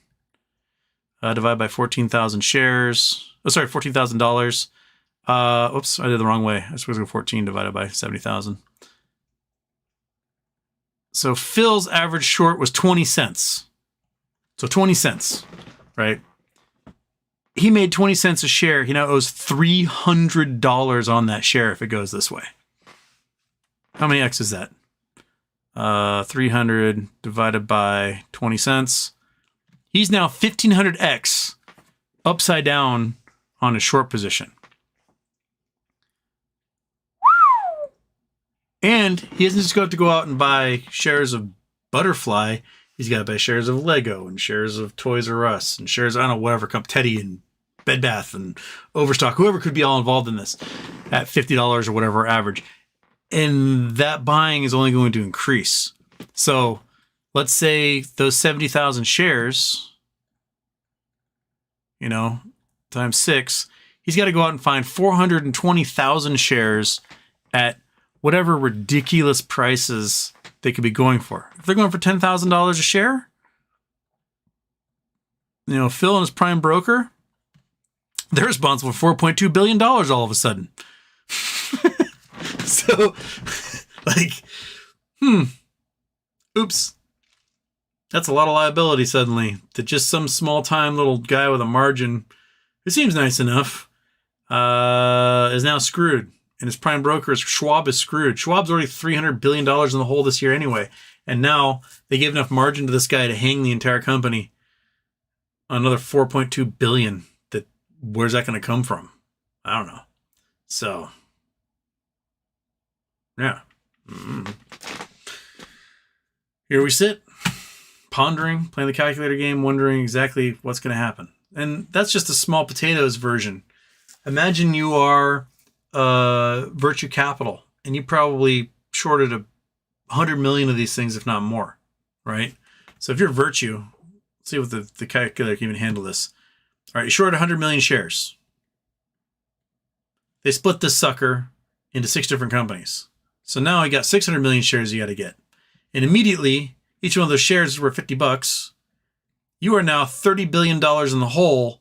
divided by 14,000 shares. Oh, sorry, $14,000. Oops, I did the wrong way. I was supposed to go 14 divided by 70,000. So Phil's average short was 20 cents. So 20 cents, right? He made 20 cents a share. He now owes $300 on that share if it goes this way. How many X is that? 300 divided by 20 cents. He's now 1,500X upside down on his short position. And he doesn't just have to go out and buy shares of Butterfly. He's got to buy shares of Lego and shares of Toys R Us and shares, I don't know, whatever, Teddy and Bed Bath and Overstock, whoever could be all involved in this at $50 or whatever average. And that buying is only going to increase. So let's say those 70,000 shares, times 6, he's got to go out and find 420,000 shares at whatever ridiculous prices they could be going for. If they're going for $10,000 a share, Phil and his prime broker, they're responsible for $4.2 billion all of a sudden. So, oops. That's a lot of liability suddenly that just some small time little guy with a margin who seems nice enough is now screwed. And his prime broker, Schwab, is screwed. Schwab's already $300 billion in the hole this year anyway. And now they give enough margin to this guy to hang the entire company on another $4.2 billion. Where's that going to come from? I don't know. So, yeah. Here we sit, pondering, playing the calculator game, wondering exactly what's going to happen. And that's just a small potatoes version. Imagine you are Virtue Capital, and you probably shorted 100 million of these things, if not more, right? So if you're Virtue, let's see what the calculator can even handle this. All right, you shorted 100 million shares. They split this sucker into 6 different companies. So now you got 600 million shares you got to get. And immediately, each one of those shares is worth $50. You are now $30 billion in the hole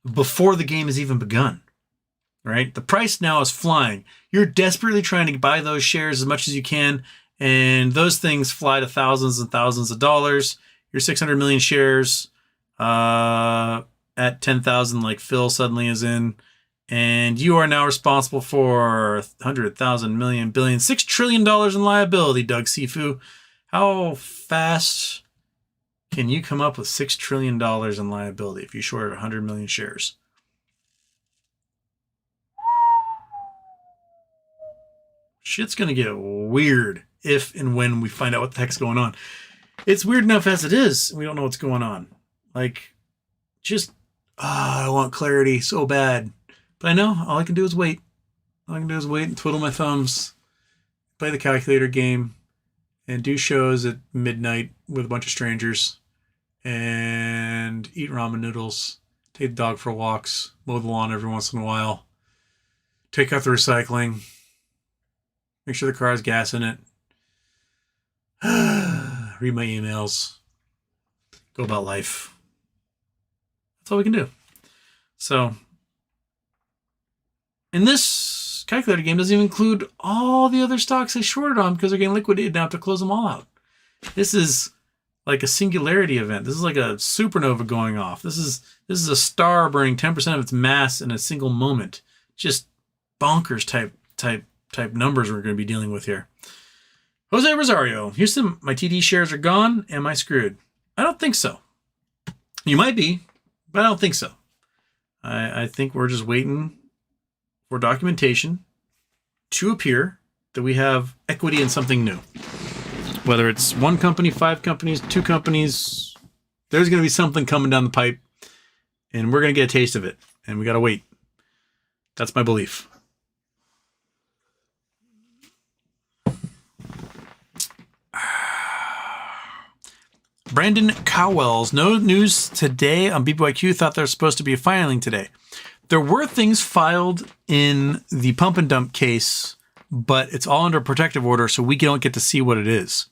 before the game has even begun. Right? The price now is flying. You're desperately trying to buy those shares as much as you can, and those things fly to thousands and thousands of dollars. Your 600 million shares at 10,000, like Phil suddenly is in, and you are now responsible for 100,000 million billion $6 trillion in liability. Doug Sifu, how fast can you come up with $6 trillion in liability if you shorted 100 million shares? Shit's going to get weird if and when we find out what the heck's going on. It's weird enough as it is. We don't know what's going on. I want clarity so bad. But I know all I can do is wait. All I can do is wait and twiddle my thumbs, play the calculator game, and do shows at midnight with a bunch of strangers, and eat ramen noodles, take the dog for walks, mow the lawn every once in a while, take out the recycling, make sure the car has gas in it, read my emails, go about life. That's all we can do. So, and this calculator game doesn't even include all the other stocks I shorted on because they're getting liquidated now to close them all out. This is like a singularity event. This is like a supernova going off. This is a star burning 10% of its mass in a single moment. Just bonkers type numbers we're going to be dealing with here. Jose Rosario, Houston, my TD shares are gone. Am I screwed? I don't think so. You might be, but I don't think so. I think we're just waiting for documentation to appear that we have equity in something new. Whether it's one company, 5 companies, 2 companies, there's going to be something coming down the pipe, and we're going to get a taste of it, and we got to wait. That's my belief. Brandon Cowells, no news today on BBYQ. Thought there was supposed to be a filing today. There were things filed in the pump and dump case but it's all under a protective order, so we don't get to see what it is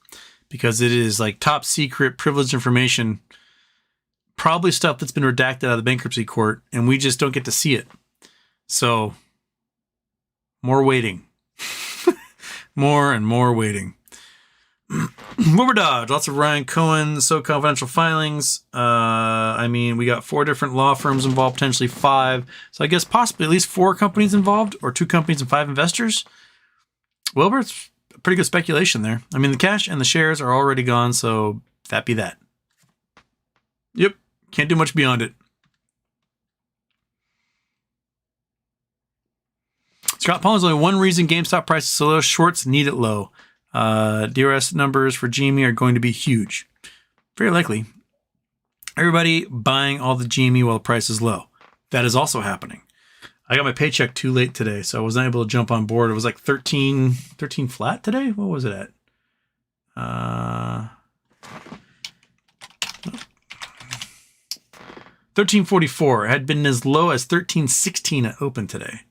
because it is like top secret, privileged information, probably stuff that's been redacted out of the bankruptcy court, and we just don't get to see it. So, more waiting. More and more waiting. Wilbur Dodge, lots of Ryan Cohen, so confidential filings. I mean, we got 4 different law firms involved, potentially 5. So I guess possibly at least 4 companies involved, or 2 companies and 5 investors. Wilbur, it's a pretty good speculation there. I mean, the cash and the shares are already gone, so that be that. Yep, can't do much beyond it. Scott Paul, there's only one reason GameStop price is so low. Shorts need it low. DRS numbers for GME are going to be huge. Very likely. Everybody buying all the GME while the price is low. That is also happening. I got my paycheck too late today, so I was not able to jump on board. It was like 13 flat today? What was it at? 1344. It had been as low as 1316 at open today.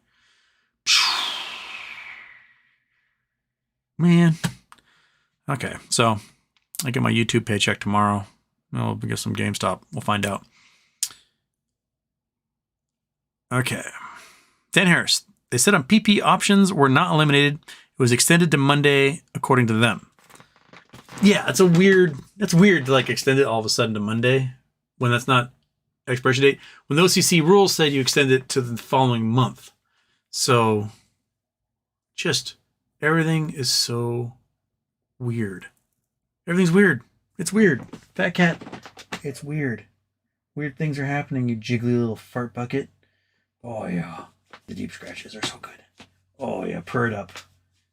Man. Okay, so I get my YouTube paycheck tomorrow. We'll get some GameStop. We'll find out. Okay. Dan Harris. They said on PP options were not eliminated. It was extended to Monday, according to them. Yeah, that's weird to like extend it all of a sudden to Monday when that's not expiration date. When the OCC rules said you extend it to the following month. So just everything is so weird. Everything's weird. It's weird. Fat cat. It's weird. Weird things are happening, you jiggly little fart bucket. Oh yeah. The deep scratches are so good. Oh yeah, purr it up.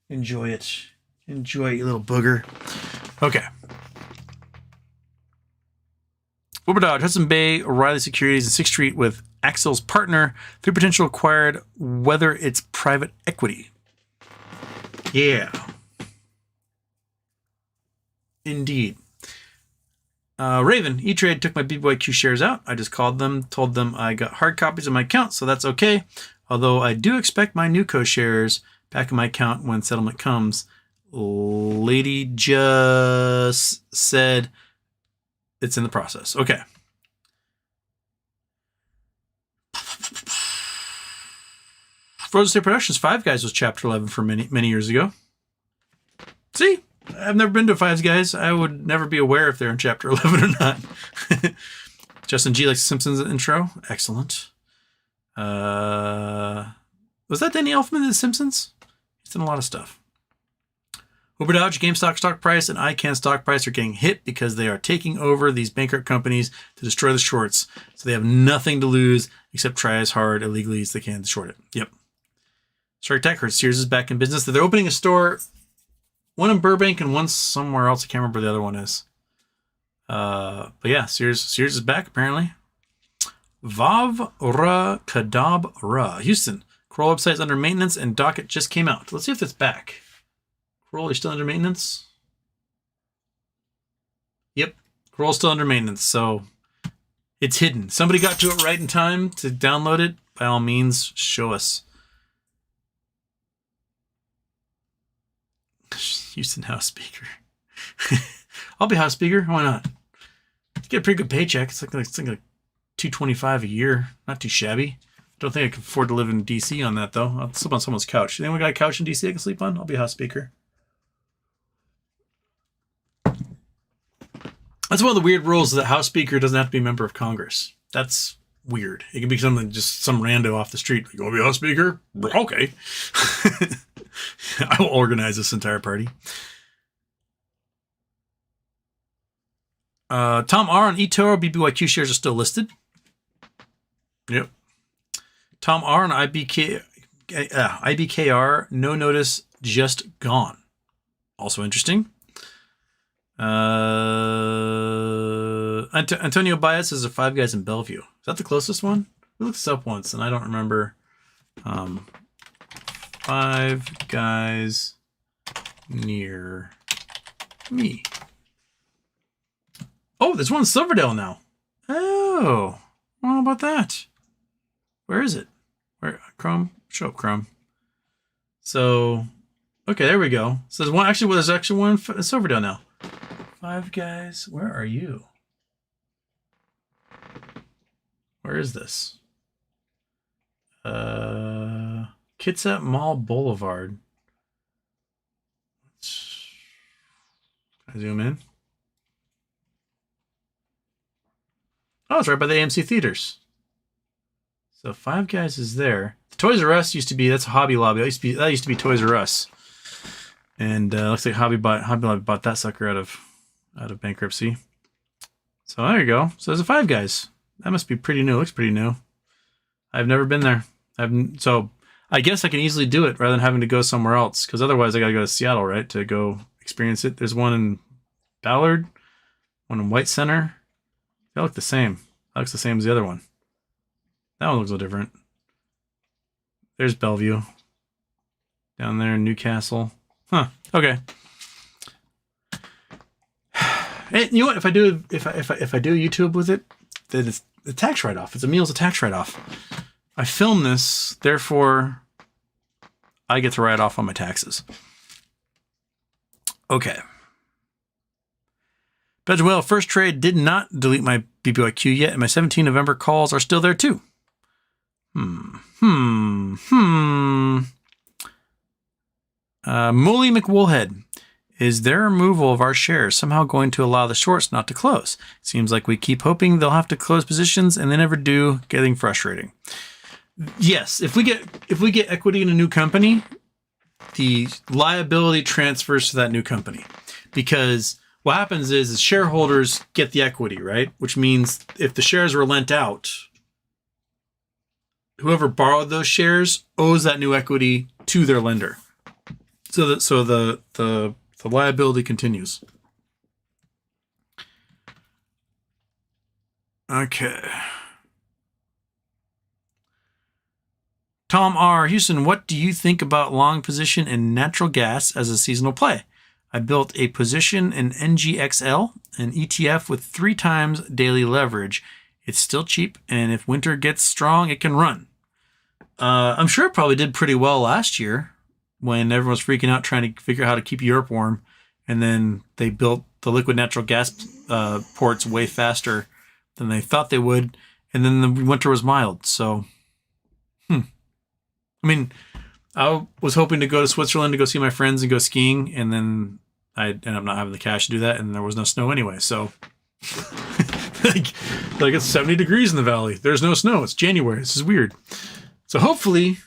Enjoy it. Enjoy it, you little booger. Okay. Wilbur Dodge, Hudson Bay, O'Reilly Securities, and 6th Street with Axel's partner. 3 potential acquired, whether it's private equity. Yeah. Indeed. Raven, E-Trade took my BBYQ shares out. I just called them, told them I got hard copies of my account, so that's okay. Although I do expect my Nuco shares back in my account when settlement comes. Lady just said it's in the process. Okay. Frozen State Productions, Five Guys was Chapter 11 for many years ago. See? I've never been to Five Guys. I would never be aware if they're in Chapter 11 or not. Justin G likes the Simpsons intro. Excellent. Was that Danny Elfman in The Simpsons? He's done a lot of stuff. Uber Dodge, GameStop stock price, and ICANN stock price are getting hit because they are taking over these bankrupt companies to destroy the shorts. So they have nothing to lose except try as hard illegally as they can to short it. Yep. Shark Tech heard Sears is back in business. They're opening a store, one in Burbank and one somewhere else. I can't remember where the other one is. But yeah, Sears is back apparently. Vav Ra Kadab Ra. Houston. Corolla website's under maintenance and docket just came out. Let's see if it's back. Corolla, still under maintenance? Yep. Corolla's still under maintenance, so it's hidden. Somebody got to it right in time to download it. By all means, show us. Houston House Speaker. I'll be House Speaker. Why not? Get a pretty good paycheck. It's like $225 a year. Not too shabby. Don't think I can afford to live in DC on that though. I'll sleep on someone's couch. Anyone got a couch in DC I can sleep on? I'll be House Speaker. That's one of the weird rules, that House Speaker doesn't have to be a member of Congress. That's weird. It can be something, just some rando off the street. You want to be House Speaker? Okay. I will organize this entire party. Tom R. on eToro BBYQ shares are still listed. Yep. Tom R. on IBKR, no notice, just gone. Also interesting. Antonio Baez is a Five Guys in Bellevue. Is that the closest one? We looked this up once and I don't remember. Five Guys near me. Oh, there's one in Silverdale now. Oh, well, how about that? Where is it? Where? Chrome? Show up Chrome. So, Okay, there we go. So there's one. Actually, well, there's actually one in Silverdale now. Five Guys. Where are you? Where is this? Kitsap Mall Boulevard. Can I zoom in? Oh, it's right by the AMC theaters. So Five Guys is there. The Toys R Us used to be, that's a Hobby Lobby. That used to be Toys R Us. And looks like Hobby Lobby bought that sucker out of bankruptcy. So there you go. So there's a Five Guys. That must be pretty new. Looks pretty new. I've never been there. So I guess I can easily do it rather than having to go somewhere else, because otherwise I got to go to Seattle, right, to go experience it. There's one in Ballard, one in White Center. They look the same. That looks the same as the other one. That one looks a little different. There's Bellevue. Down there in Newcastle. Huh. Okay. And you know what? If I do YouTube with it, then it's a tax write-off. It's a meals a tax write-off. I film this, therefore I get to write off on my taxes. Okay. Well, first trade did not delete my BBYQ yet, and my 17 November calls are still there too. Molly McWoolhead. Is their removal of our shares somehow going to allow the shorts not to close? Seems like we keep hoping they'll have to close positions and they never do, getting frustrating. Yes, if we get equity in a new company, the liability transfers to that new company. Because what happens is shareholders get the equity, right? Which means if the shares were lent out, whoever borrowed those shares owes that new equity to their lender. So the liability continues. Okay. Tom R. Houston, what do you think about long position in natural gas as a seasonal play? I built a position in NGXL, an ETF with 3 times daily leverage. It's still cheap, and if winter gets strong, it can run. I'm sure it probably did pretty well last year when everyone was freaking out trying to figure out how to keep Europe warm, and then they built the liquid natural gas ports way faster than they thought they would, and then the winter was mild. So, I mean, I was hoping to go to Switzerland to go see my friends and go skiing, and then I ended up not having the cash to do that, and there was no snow anyway. So, like it's 70 degrees in the valley. There's no snow. It's January. This is weird. So hopefully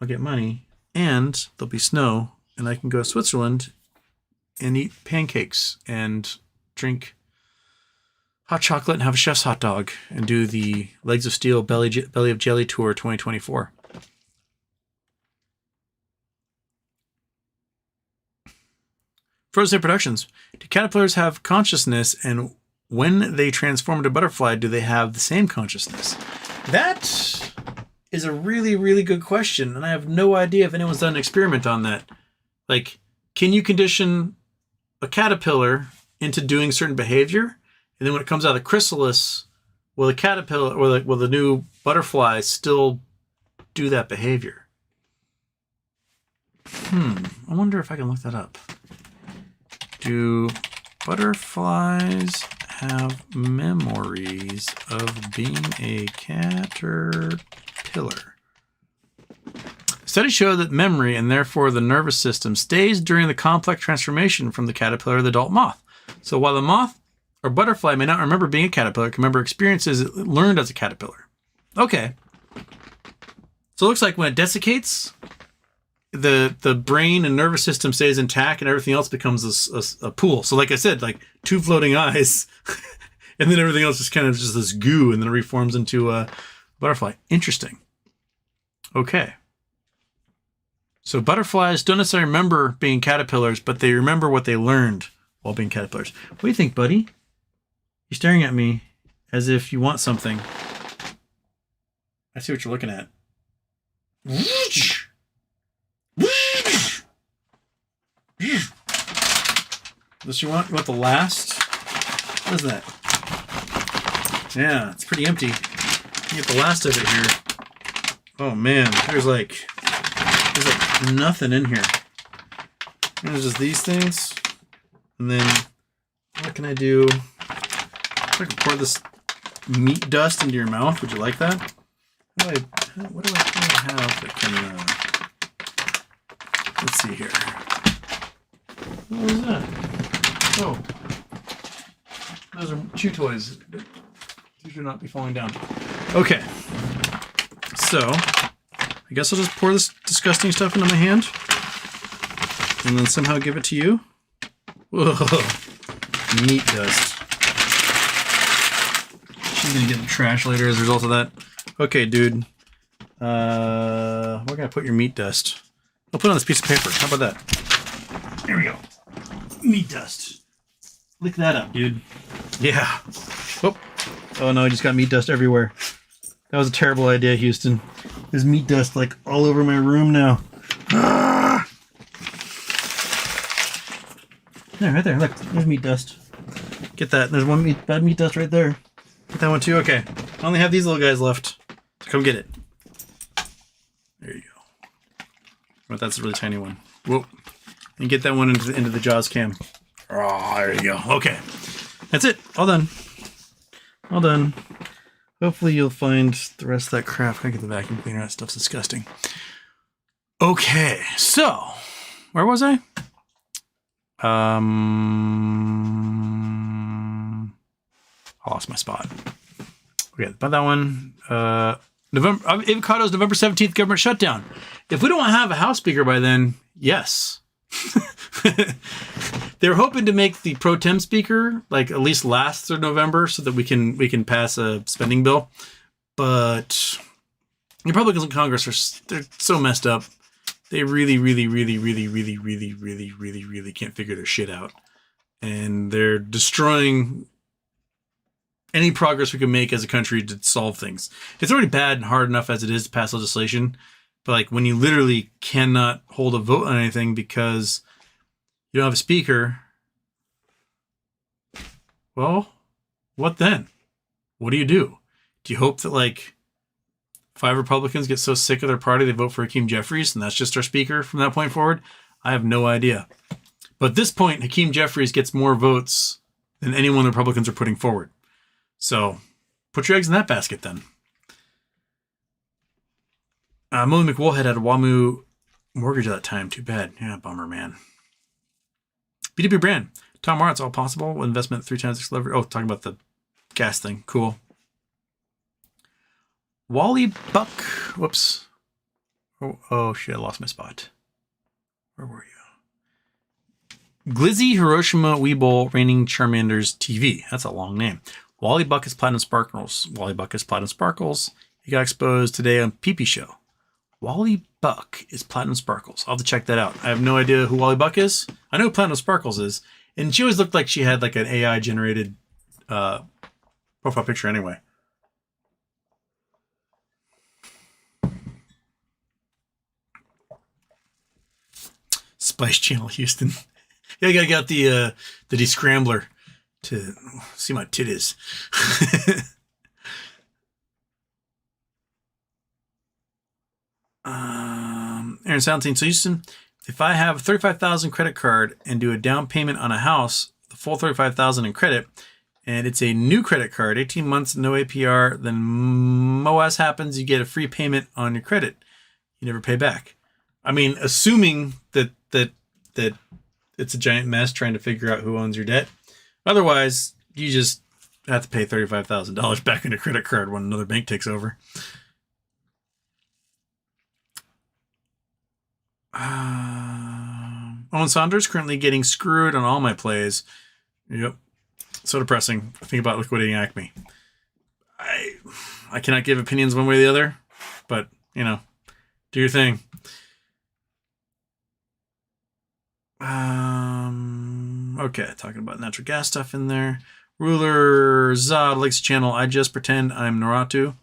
I'll get money and there'll be snow and I can go to Switzerland and eat pancakes and drink hot chocolate and have a chef's hot dog and do the Legs of Steel Belly of Jelly Tour 2024. Frozen Productions. Do caterpillars have consciousness, and when they transform into butterfly, do they have the same consciousness? That is a really, really good question, and I have no idea if anyone's done an experiment on that. Like, can you condition a caterpillar into doing certain behavior, and then when it comes out of the chrysalis, will the caterpillar or will the new butterfly still do that behavior? I wonder if I can look that up. Do butterflies have memories of being a caterpillar? Studies show that memory, and therefore the nervous system, stays during the complex transformation from the caterpillar to the adult moth. So while the moth or butterfly may not remember being a caterpillar, it can remember experiences it learned as a caterpillar. Okay. So it looks like when it desiccates, the brain and nervous system stays intact and everything else becomes a pool. So like I said, like 2 floating eyes and then everything else is kind of just this goo and then it reforms into a butterfly. Interesting. Okay. So butterflies don't necessarily remember being caterpillars, but they remember what they learned while being caterpillars. What do you think, buddy? You're staring at me as if you want something. I see what you're looking at. This you want? You want the last? What is that? Yeah, it's pretty empty. You get the last of it here. Oh man, there's like nothing in here. And there's just these things. And then what can I do? I can pour this meat dust into your mouth. Would you like that? What do I have that can... let's see here. What was that? Oh. Those are chew toys. These should not be falling down. Okay. So, I guess I'll just pour this disgusting stuff into my hand. And then somehow give it to you. Whoa. Meat dust. She's gonna get in the trash later as a result of that. Okay, dude. We're gonna put your meat dust. I'll put it on this piece of paper. How about that? There we go. Meat dust. Lick that up, dude. Yeah. Oh. Oh no, I just got meat dust everywhere. That was a terrible idea, Houston. There's meat dust like all over my room now. Ah! There, right there. Look, there's meat dust. Get that. There's one bad meat dust right there. Get that one too. Okay. I only have these little guys left. So come get it. There you go. But that's a really tiny one. Whoa. And get that one into the Jaws cam. Oh, there you go. Okay. That's it. All done. All done. Hopefully you'll find the rest of that crap. I get the vacuum cleaner. That stuff's disgusting. Okay. So, where was I? I lost my spot. Okay, about that one. Avocado's November 17th government shutdown. If we don't have a House Speaker by then, yes. They're hoping to make the pro tem speaker like at least last through November so that we can pass a spending bill. But Republicans in Congress they're so messed up. They really can't figure their shit out. And they're destroying any progress we can make as a country to solve things. It's already bad and hard enough as it is to pass legislation. But like when you literally cannot hold a vote on anything because you don't have a speaker, well, what then? What do you do? Do you hope that like 5 Republicans get so sick of their party they vote for Hakeem Jeffries and that's just our speaker from that point forward? I have no idea. But at this point, Hakeem Jeffries gets more votes than anyone the Republicans are putting forward. So put your eggs in that basket then. Molly McWoolhead had a WAMU mortgage at that time. Too bad. Yeah, bummer, man. BW brand. Tom Marr, it's all possible. Investment 3 times 6 leverage. Oh, talking about the gas thing. Cool. Wally Buck. Whoops. Oh shit, I lost my spot. Where were you? Glizzy Hiroshima Weeble Reigning Charmanders TV. That's a long name. Wally Buck is Platinum Sparkles. Wally Buck is Platinum Sparkles. He got exposed today on PP Show. Wally Buck is Platinum Sparkles. I'll have to check that out. I have no idea who Wally Buck is. I know who Platinum Sparkles is. And she always looked like she had like an AI generated profile picture anyway. Spice Channel Houston. Yeah, I gotta get the descrambler to see my titties. Aaron Soundstein. So Houston, if I have a $35,000 credit card and do a down payment on a house, the full $35,000 in credit, and it's a new credit card, 18 months, no APR, then MOAS happens, you get a free payment on your credit. You never pay back. I mean, assuming that it's a giant mess trying to figure out who owns your debt. Otherwise, you just have to pay $35,000 back on your credit card when another bank takes over. Owen Saunders currently getting screwed on all my plays. Yep. So depressing. Think about liquidating Acme. I cannot give opinions one way or the other, but, you know, do your thing. Okay, talking about natural gas stuff in there. Ruler Zod likes the channel. I just pretend I'm Naruto,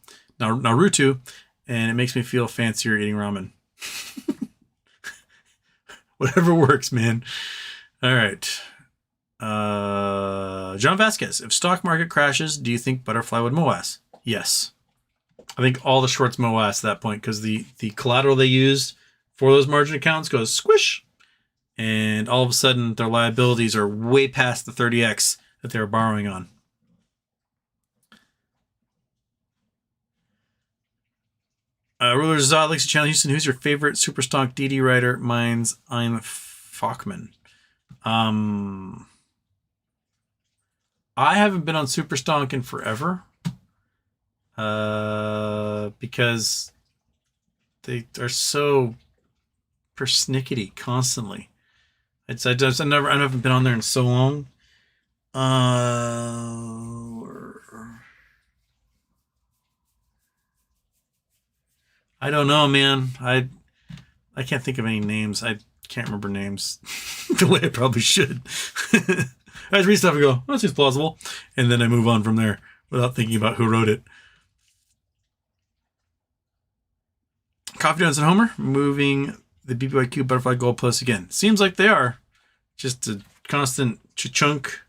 and it makes me feel fancier eating ramen. Whatever works, man. All right. John Vasquez. If stock market crashes, do you think butterfly would MOAS? Yes. I think all the shorts MOAS at that point because the collateral they used for those margin accounts goes squish. and all of a sudden their liabilities are way past the 30x that they were borrowing on. Ruler Zod likes to channel Houston. Who's your favorite Superstonk DD writer? Mine's Ein Fachman. I haven't been on Superstonk in forever. Because they are so persnickety constantly. I haven't been on there in so long. I don't know, man. I can't think of any names. I can't remember names the way I probably should. I just read stuff and go, oh, that seems plausible. And then I move on from there without thinking about who wrote it. Coffee Donuts and Homer moving the BBYQ Butterfly Gold Plus again. Seems like they are. Just a constant cha-chunk,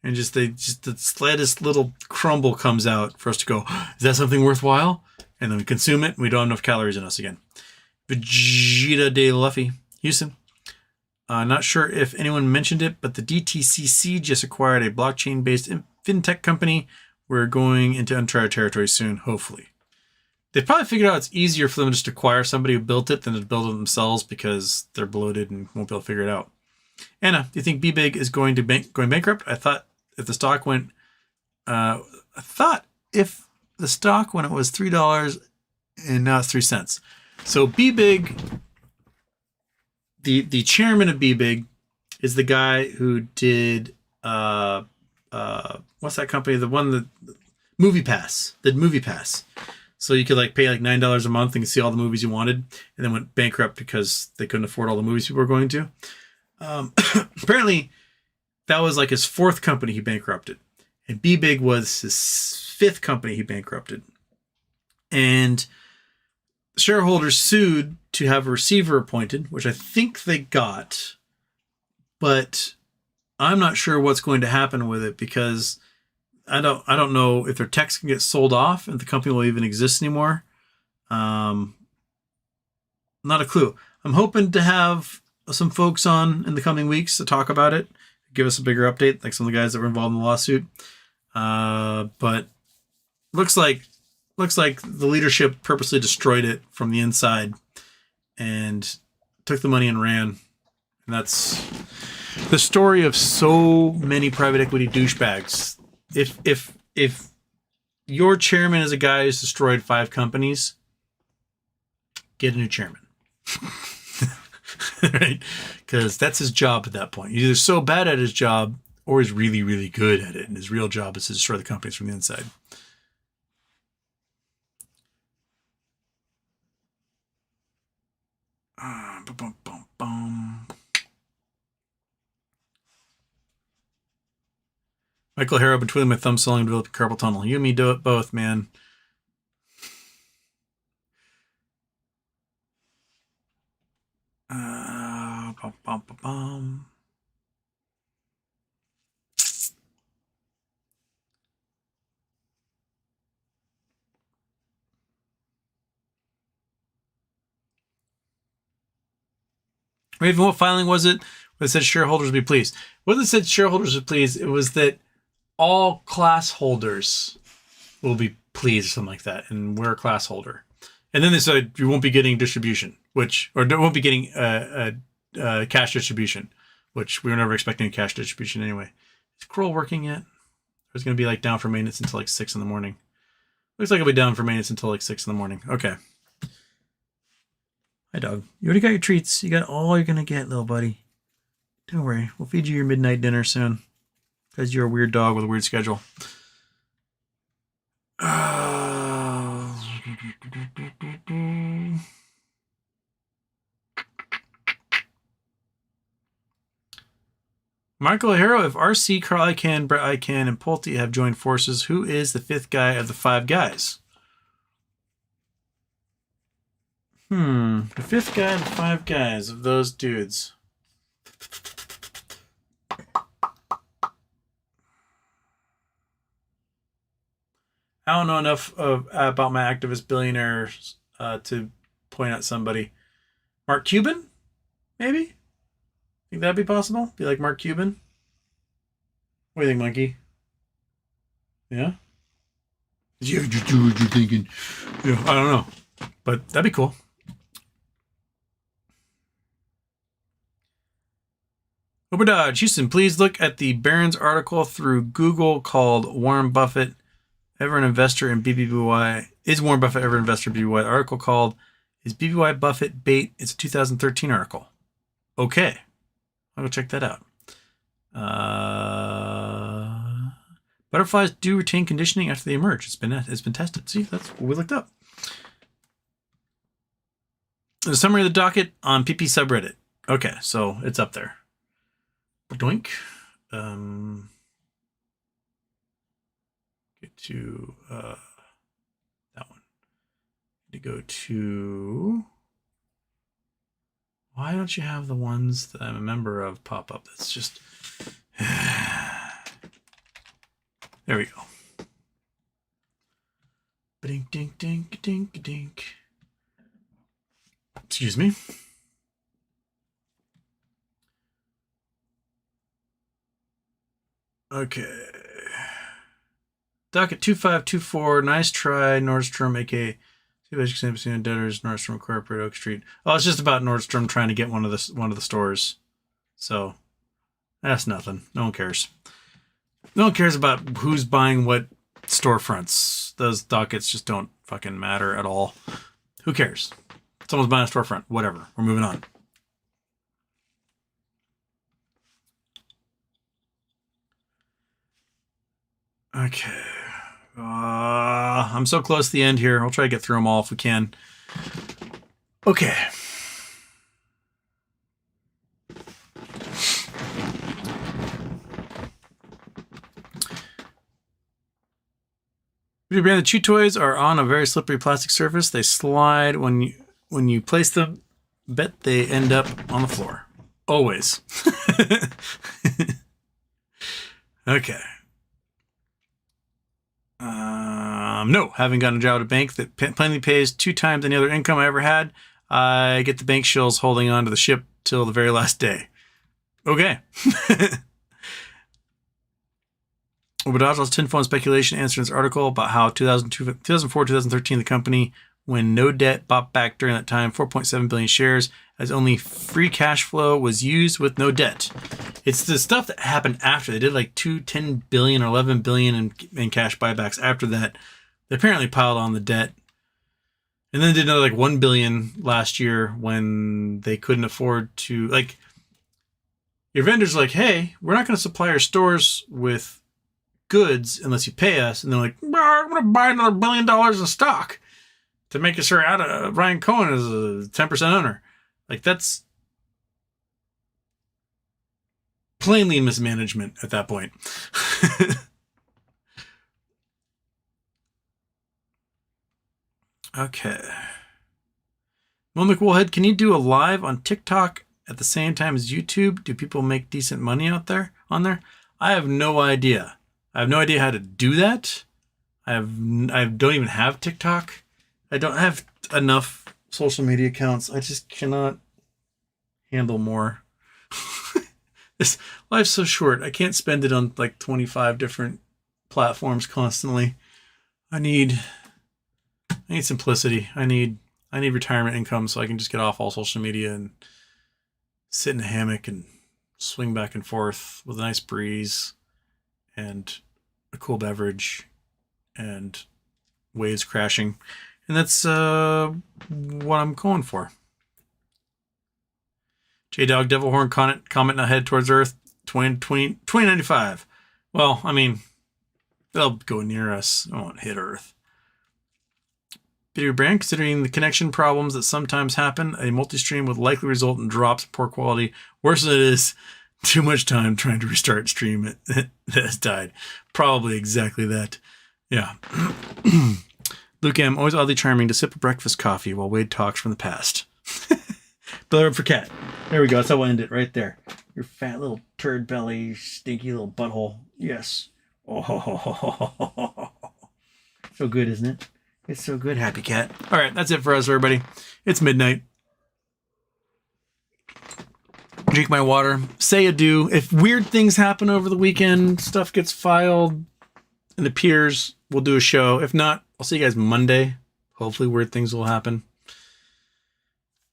and just the slightest little crumble comes out for us to go, is that something worthwhile? And then we consume it, and we don't have enough calories in us again. Vegeta de Luffy, Houston. Not sure if anyone mentioned it, but the DTCC just acquired a blockchain-based fintech company. We're going into uncharted territory soon, hopefully. They probably figured out it's easier for them just to acquire somebody who built it than to build it themselves because they're bloated and won't be able to figure it out. Anna, do you think BBig is going bankrupt? I thought if the stock went, when it was $3 and now it's 3 cents. So BBig, the chairman of BBig is the guy who did what's that company? The one that did Movie Pass. So you could pay $9 a month and see all the movies you wanted, and then went bankrupt because they couldn't afford all the movies people were going to. Apparently, that was his fourth company he bankrupted, and BBig was his fifth company he bankrupted. And shareholders sued to have a receiver appointed, which I think they got, but I'm not sure what's going to happen with it because I don't know if their techs can get sold off and the company will even exist anymore. Not a clue. I'm hoping to have some folks on in the coming weeks to talk about it, give us a bigger update, like some of the guys that were involved in the lawsuit. But looks like the leadership purposely destroyed it from the inside and took the money and ran. And that's the story of so many private equity douchebags. If your chairman is a guy who's destroyed 5 companies, get a new chairman. Right? Because that's his job at that point. He's either so bad at his job or he's really, really good at it. And his real job is to destroy the companies from the inside. Michael Harrow, been twiddling my thumbs so long to develop a carpal tunnel. You and me do it both, man. Raven, what filing was it? Where it said shareholders would be pleased. It wasn't said shareholders would be pleased. It was that all class holders will be pleased or something like that. And we're a class holder. And then they said you won't be getting distribution, won't be getting cash distribution, which we were never expecting a cash distribution anyway. Is Kroll working yet? It's going to be down for maintenance until 6 in the morning. Looks like it'll be down for maintenance until 6 in the morning. Okay. Hi, dog. You already got your treats. You got all you're going to get, little buddy. Don't worry. We'll feed you your midnight dinner soon. Because you're a weird dog with a weird schedule. Michael Harrow, if RC, Carl Icahn, Brett Icahn, and Pulte have joined forces, who is the 5th guy of the 5 guys? The 5th guy of the 5 guys of those dudes. I don't know enough about my activist billionaires to point out somebody. Mark Cuban? Maybe? Think that'd be possible? Be like Mark Cuban? What do you think, Monkey? Yeah? Yeah, just do what you're thinking. Yeah, I don't know. But that'd be cool. Oberdodge, Houston, please look at the Barron's article through Google called Warren Buffett Ever an Investor in BBBY? Is Warren Buffett ever an investor in BBBY? Article called Is BBY Buffett Bait? It's a 2013 article. Okay. I'll go check that out. Butterflies do retain conditioning after they emerge. It's been tested. See, that's what we looked up. The summary of the docket on PP subreddit. Okay, so it's up there. Doink. Get to that one. To go to. Why don't you have the ones that I'm a member of pop up? That's just. There we go. Dink, dink, dink, dink, dink. Excuse me. Okay. Docket 2524. Nice try, Nordstrom, aka between debtors, Nordstrom Corporate, Oak Street. Oh, it's just about Nordstrom trying to get one of the stores. So that's nothing. No one cares. No one cares about who's buying what storefronts. Those dockets just don't fucking matter at all. Who cares? Someone's buying a storefront. Whatever. We're moving on. Okay. I'm so close to the end here. I'll try to get through them all if we can. Okay. The chew toys are on a very slippery plastic surface. They slide when you place them. Bet they end up on the floor. Always. Okay. No, haven't gotten a job at a bank that plainly pays 2 times any other income I ever had. I get the bank shills holding on to the ship till the very last day. Okay. Obadaj's tinfoil speculation answered this article about how 2004, 2013, the company, when no debt, bought back during that time 4.7 billion shares as only free cash flow was used with no debt. It's the stuff that happened after. They did like 10 billion or 11 billion in cash buybacks after that. They apparently piled on the debt. And then did another like 1 billion last year when they couldn't afford to, like, your vendors are like, hey, we're not going to supply our stores with goods unless you pay us. And they're like, I'm going to buy another $1 billion in stock to make us out of Ryan Cohen as a 10% owner. Like, that's plainly mismanagement at that point. Okay. Well, McWoolhead, can you do a live on TikTok at the same time as YouTube? Do people make decent money on there? I have no idea. I have no idea how to do that. I don't even have TikTok. I don't have enough social media accounts. I just cannot handle more. This life's so short. I can't spend it on like 25 different platforms constantly. I need simplicity. I need retirement income so I can just get off all social media and sit in a hammock and swing back and forth with a nice breeze and a cool beverage and waves crashing. And that's what I'm going for. J-Dog Devilhorn comment now head towards Earth 2095. Well, I mean, they'll go near us. I won't hit Earth. Video brand, considering the connection problems that sometimes happen, a multi-stream would likely result in drops, poor quality. Worse than it is, too much time trying to restart stream that has died. Probably exactly that. Yeah. Luke M, always oddly charming to sip a breakfast coffee while Wade talks from the past. Blur for cat. There we go. That's how we'll end it right there. Your fat little turd belly, stinky little butthole. Yes. Oh, so good, isn't it? It's so good, happy cat. All right, that's it for us, everybody. It's midnight. drink my water, say adieu. If weird things happen over the weekend, stuff gets filed and appears, we'll do a show. If not, I'll see you guys Monday. Hopefully weird things will happen.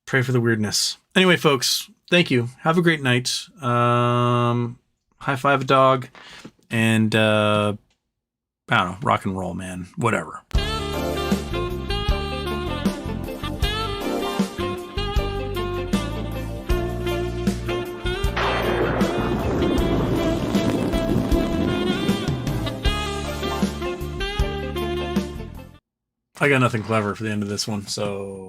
Pray for the weirdness. Anyway, folks, thank you. Have a great night. High five a dog. And, I don't know, rock and roll, man. Whatever. I got nothing clever for the end of this one, so...